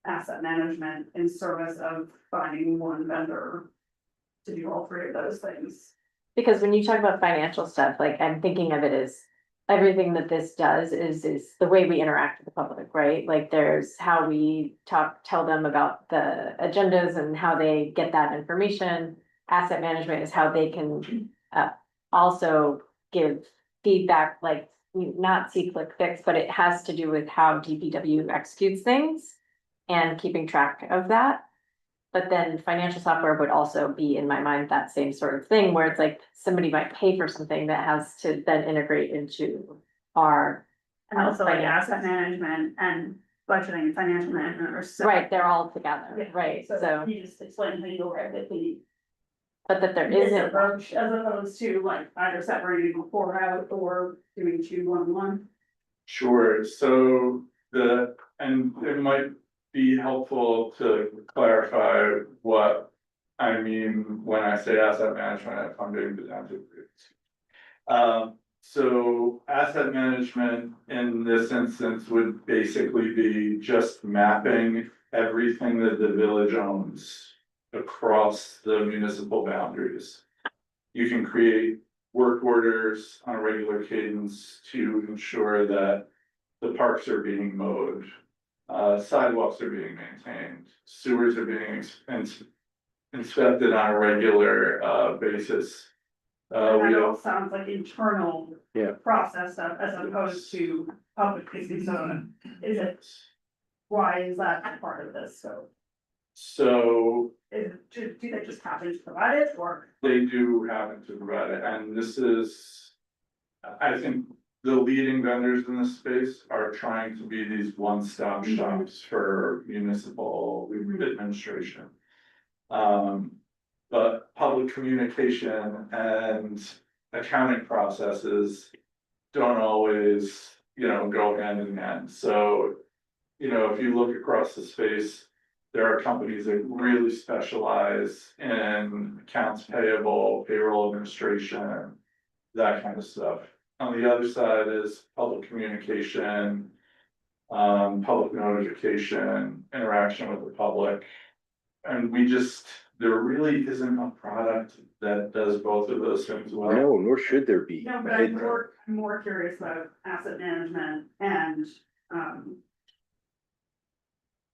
asset management in service of finding one vendor to do all three of those things. Because when you talk about financial stuff, like I'm thinking of it as everything that this does is the way we interact with the public, right? Like there's how we tell them about the agendas and how they get that information. Asset management is how they can also give feedback, like not see, click, fix, but it has to do with how DPW executes things and keeping track of that. But then financial software would also be, in my mind, that same sort of thing where it's like somebody might pay for something that has to then integrate into our. And also like finance. asset management and budgeting and financial management are so. Right, they're all together, Yeah, right, So so, you just explain how you arrive at the. but that there This isn't. approach as opposed to like either separating the four out or doing 2-1-1. Sure, so and it might be helpful to clarify what I mean when I say asset management, if I'm doing the so asset management in this instance would basically be just mapping everything that the village owns across the municipal boundaries. You can create work orders on a regular cadence to ensure that the parks are being mowed. Sidewalks are being maintained, sewers are being inspected on a regular basis. And We that all have, sounds like internal. Yeah. Process stuff as opposed to public facing, so is it, why is that part of this, so? so Do they just happen to provide it, or? they do happen to provide it, and this is. I think the leading vendors in this space are trying to be these one-stop shops for municipal administration. But public communication and accounting processes don't always, go hand in hand, so. If you look across the space, there are companies that really specialize in accounts payable, payroll administration, that kind of stuff. On the other side is public communication, public notification, interaction with the public. And there really isn't a product that does both of those things well. No, nor should there be. No, but I'm more curious about asset management and,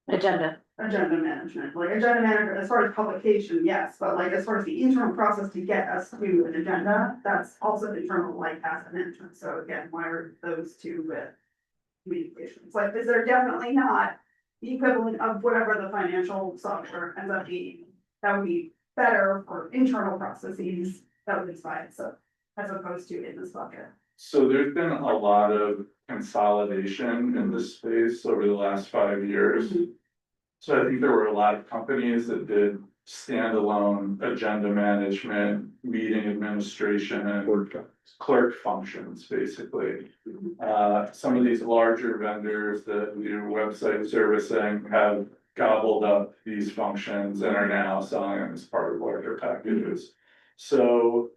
Agenda. agenda management, like agenda management, as far as publication, yes, but like as far as the internal process to get us to an agenda, that's also internal like asset management, so again, why are those two with communications, like, is there definitely not the equivalent of whatever the financial software ends up being, that would be better for internal processes, that would be fine, so, as opposed to in this bucket. So there's been a lot of consolidation in this space over the last 5 years. So I think there were a lot of companies that did standalone agenda management, meeting administration, and clerk functions, basically. Some of these larger vendors that do website servicing have gobbled up these functions and are now selling them as part of larger packages. So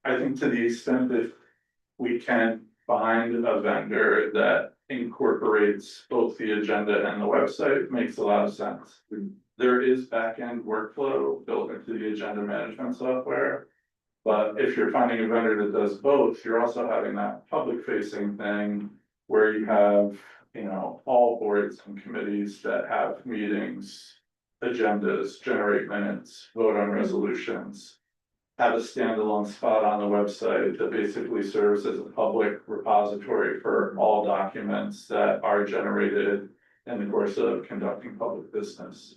I think to the extent that we can find a vendor that incorporates both the agenda and the website, makes a lot of sense. There is back-end workflow built into the agenda management software. But if you're finding a vendor that does both, you're also having that public-facing thing where you have, all boards and committees that have meetings, agendas, generate minutes, vote on resolutions. Have a standalone spot on the website that basically serves as a public repository for all documents that are generated in the course of conducting public business.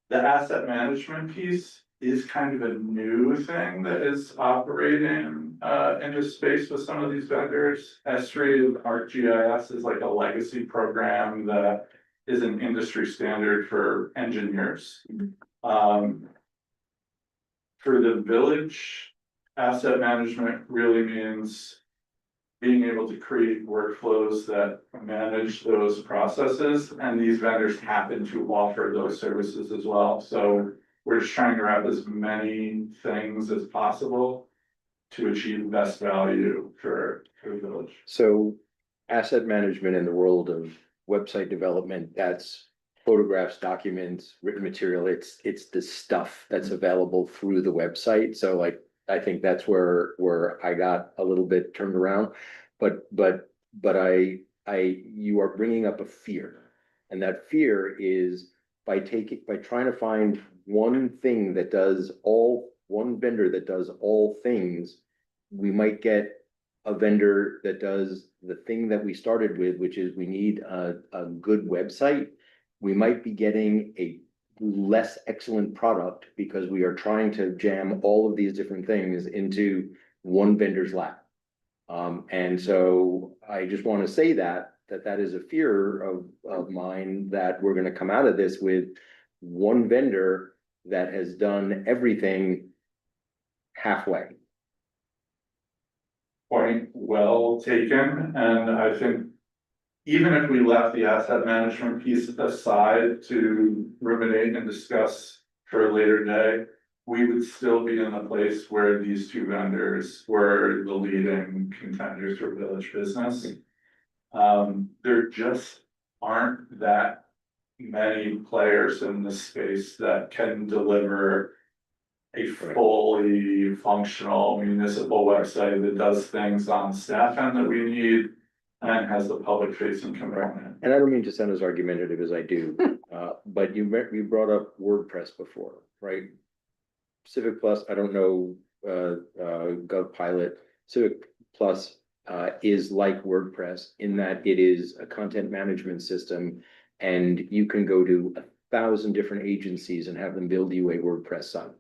The asset management piece is kind of a new thing that is operating in this space with some of these vendors. S3 and ArcGIS is like a legacy program that is an industry standard for engineers. For the village, asset management really means being able to create workflows that manage those processes, and these vendors happen to offer those services as well. So we're just trying to wrap as many things as possible to achieve best value for the village. So asset management in the world of website development, that's photographs, documents, written material, it's the stuff that's available through the website. So like, I think that's where I got a little bit turned around. But you are bringing up a fear. And that fear is by trying to find one vendor that does all things, we might get a vendor that does the thing that we started with, which is we need a good website. We might be getting a less excellent product because we are trying to jam all of these different things into one vendor's lap. And so I just want to say that is a fear of mine, that we're going to come out of this with one vendor that has done everything halfway. Point well taken, and I think even if we left the asset management piece aside to ruminate and discuss for a later day, we would still be in a place where these two vendors were the leading contenders for village business. There just aren't that many players in this space that can deliver a fully functional municipal website that does things on staff end that we need and has the public facing component. And I don't mean to sound as argumentative as I do, but you brought up WordPress before, right? Civic Plus, I don't know, GovPilot, Civic Plus is like WordPress in that it is a content management system. And you can go to 1,000 different agencies and have them build you a WordPress site.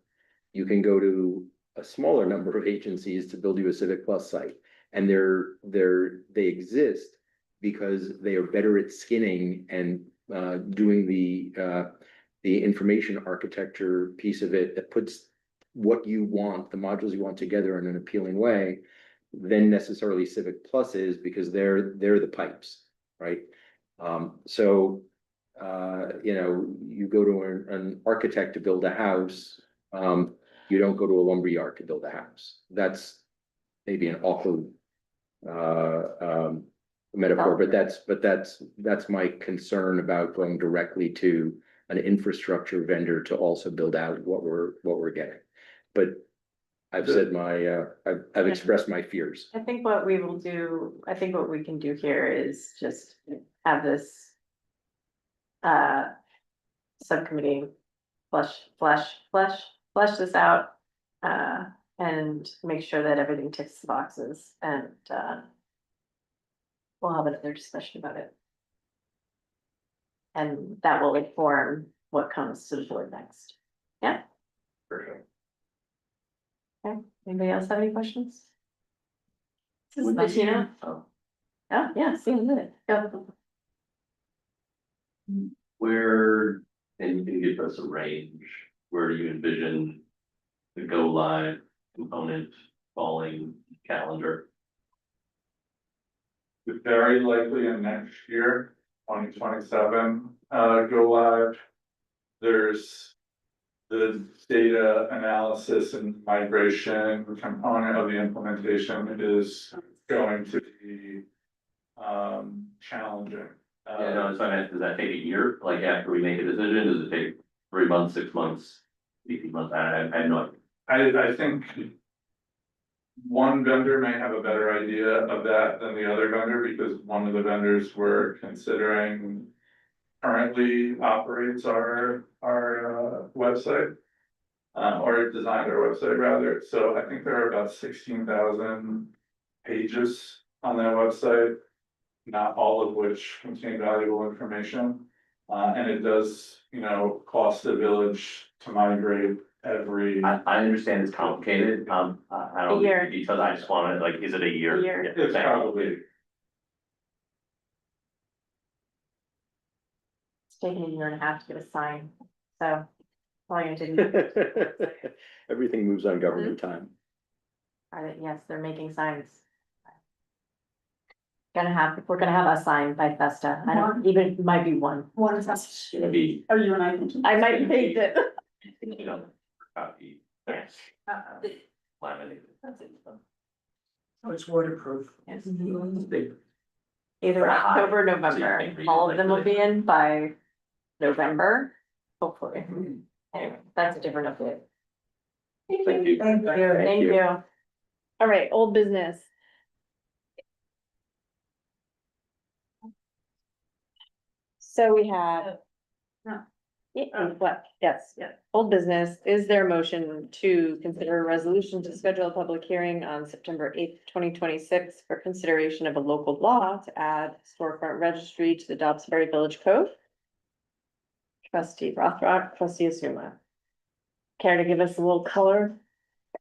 You can go to a smaller number of agencies to build you a Civic Plus site. And they exist because they are better at skinning and doing the information architecture piece of it that puts what you want, the modules you want together in an appealing way, than necessarily Civic Plus is, because they're the pipes, right? So you know, you go to an architect to build a house, you don't go to a lumberyard to build a house. That's maybe an awkward metaphor, but that's my concern about going directly to an infrastructure vendor to also build out what we're getting. But I've said I've expressed my fears. I think what we will do, I think what we can do here is just have this subcommittee flesh this out, and make sure that everything ticks the boxes, and we'll have another discussion about it. And that will inform what comes to the board next. Yeah? Perfect. Okay, anybody else have any questions? This is Would that be- Bettina. oh, Oh, yeah, see you in a minute. Go. Where, and you can give us a range, where do you envision the go live component falling calendar? Very likely in next year, 2027, go live. There's the data analysis and migration component of the implementation is going to be challenging. Yeah, no, so I meant, does that take a year, like after we make a decision, does it take 3 months, 6 months, 18 months, I have no idea. I think one vendor may have a better idea of that than the other vendor, because one of the vendors we're considering currently operates our website. Or designed our website rather, so I think there are about 16,000 pages on that website. Not all of which contain valuable information, and it does, you know, cost the village to migrate every. I understand it's complicated, I don't A year. think the details, I just wanted, like, is it a year? A year. Yeah, It's thank you. probably, It's taken a year and a half to get a sign, so. All you did, Everything moves on government time. yes, they're making signs. We're gonna have a sign by Festa, I don't, even, it might be one. One is us. Maybe, Oh, you and I mentioned. I might paint it. you know, copy, yes, laminated. So it's waterproof. Yes. Big. Either October, or November, all of them will be in by November, hopefully. Anyway, that's a different update. Thank you. Thank you. All right, old business. So we have. No. Yeah, what, yes, yeah, old business, is there a motion to consider a resolution to schedule a public hearing on September 8th, 2026 for consideration of a local law to add storefront registry to the Dobbs Ferry Village Code? Trustee Rothrock, trustee Asuma. Care to give us a little color,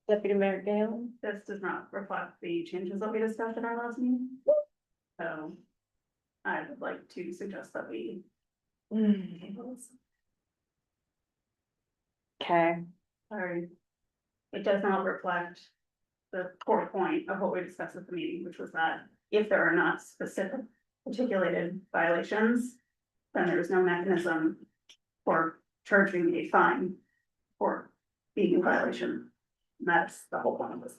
Deputy Mayor Gale? This does not reflect the changes that we discussed at our last meeting. So I would like to suggest that we. Okay, Sorry. It does not reflect the core point of what we discussed at the meeting, which was that if there are not specific articulated violations, then there is no mechanism for charging a fine for being in violation. And that's the whole point of this.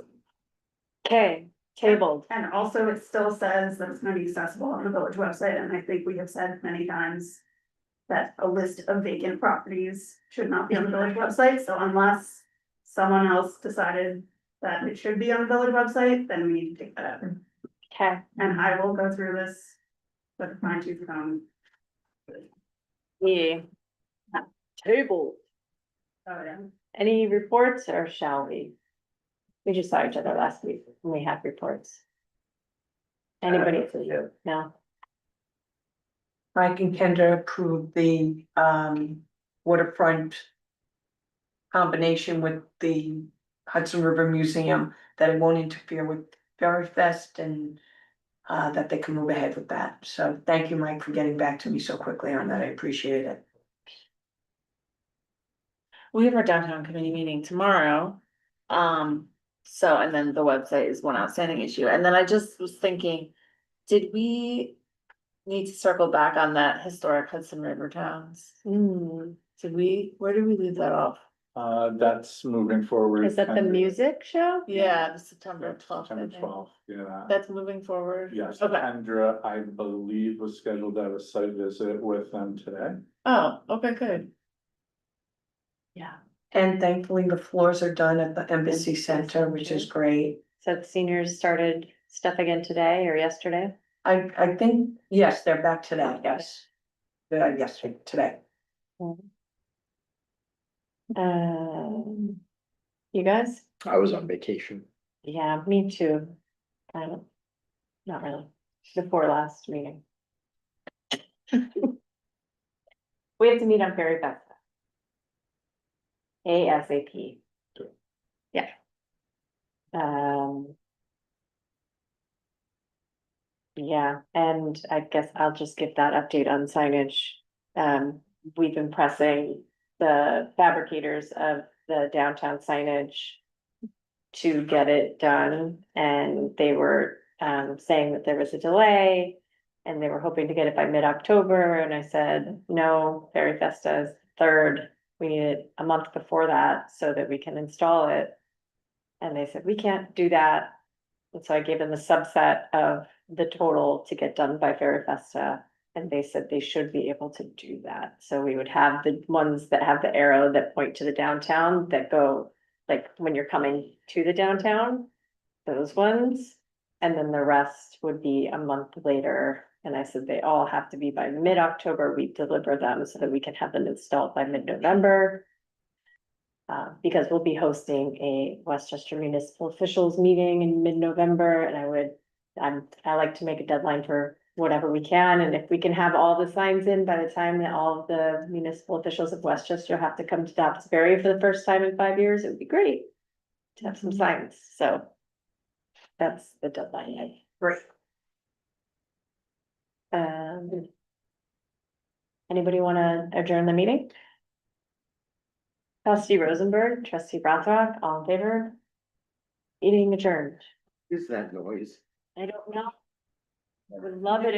okay, tabled. And also it still says that it's gonna be accessible on the village website, and I think we have said many times that a list of vacant properties should not be on the village website, so unless someone else decided that it should be on the village website, then we need to take that out. Okay, And I will go through this with a fine tooth comb. yeah. Table. Oh, yeah. Any reports or shall we? We just saw each other last week and we had reports. Anybody? No, Mike and Kendra approved the waterfront combination with the Hudson River Museum, that it won't interfere with Berry Fest and that they can move ahead with that. So thank you, Mike, for getting back to me so quickly on that. I appreciate it. We have our downtown committee meeting tomorrow. So, and then the website is one outstanding issue, and then I just was thinking, did we need to circle back on that historic Hudson River towns? Did we, where did we leave that off? That's moving forward. is that the music show? Yeah, the September 12th. I September think. 12th, yeah. That's moving forward? Yes, Okay, Kendra, I believe, was scheduled to have a site visit with them today. oh, okay, good. Yeah, And thankfully, the floors are done at the Embassy Center, which is great. so the seniors started stuff again today or yesterday? I think, yes, they're back today, yes. Yes, today. You guys? I was on vacation. Yeah, me too. Not really, before last meeting. We have to meet on Ferry Fest. ASAP. Yeah. Yeah, and I guess I'll just give that update on signage. We've been pressing the fabricators of the downtown signage to get it done, and they were saying that there was a delay. And they were hoping to get it by mid-October, and I said, no, Ferry Festa is 3rd. We need it a month before that so that we can install it. And they said, we can't do that. And so I gave them the subset of the total to get done by Ferry Festa. And they said they should be able to do that. So we would have the ones that have the arrow that point to the downtown that go, like, when you're coming to the downtown, those ones. And then the rest would be a month later. And I said they all have to be by mid-October. We deliver them so that we can have them installed by mid-November. Because we'll be hosting a Westchester Municipal Officials meeting in mid-November, and I like to make a deadline for whatever we can, and if we can have all the signs in by the time that all of the municipal officials of Westchester have to come to Dobbs Ferry for the first time in 5 years, it would be great to have some signs, so that's the deadline. Great. Anybody wanna adjourn the meeting? Trustee Rosenberg, trustee Brothrock, all in favor? Meeting adjourned. Is that noise? I don't know. I would love it if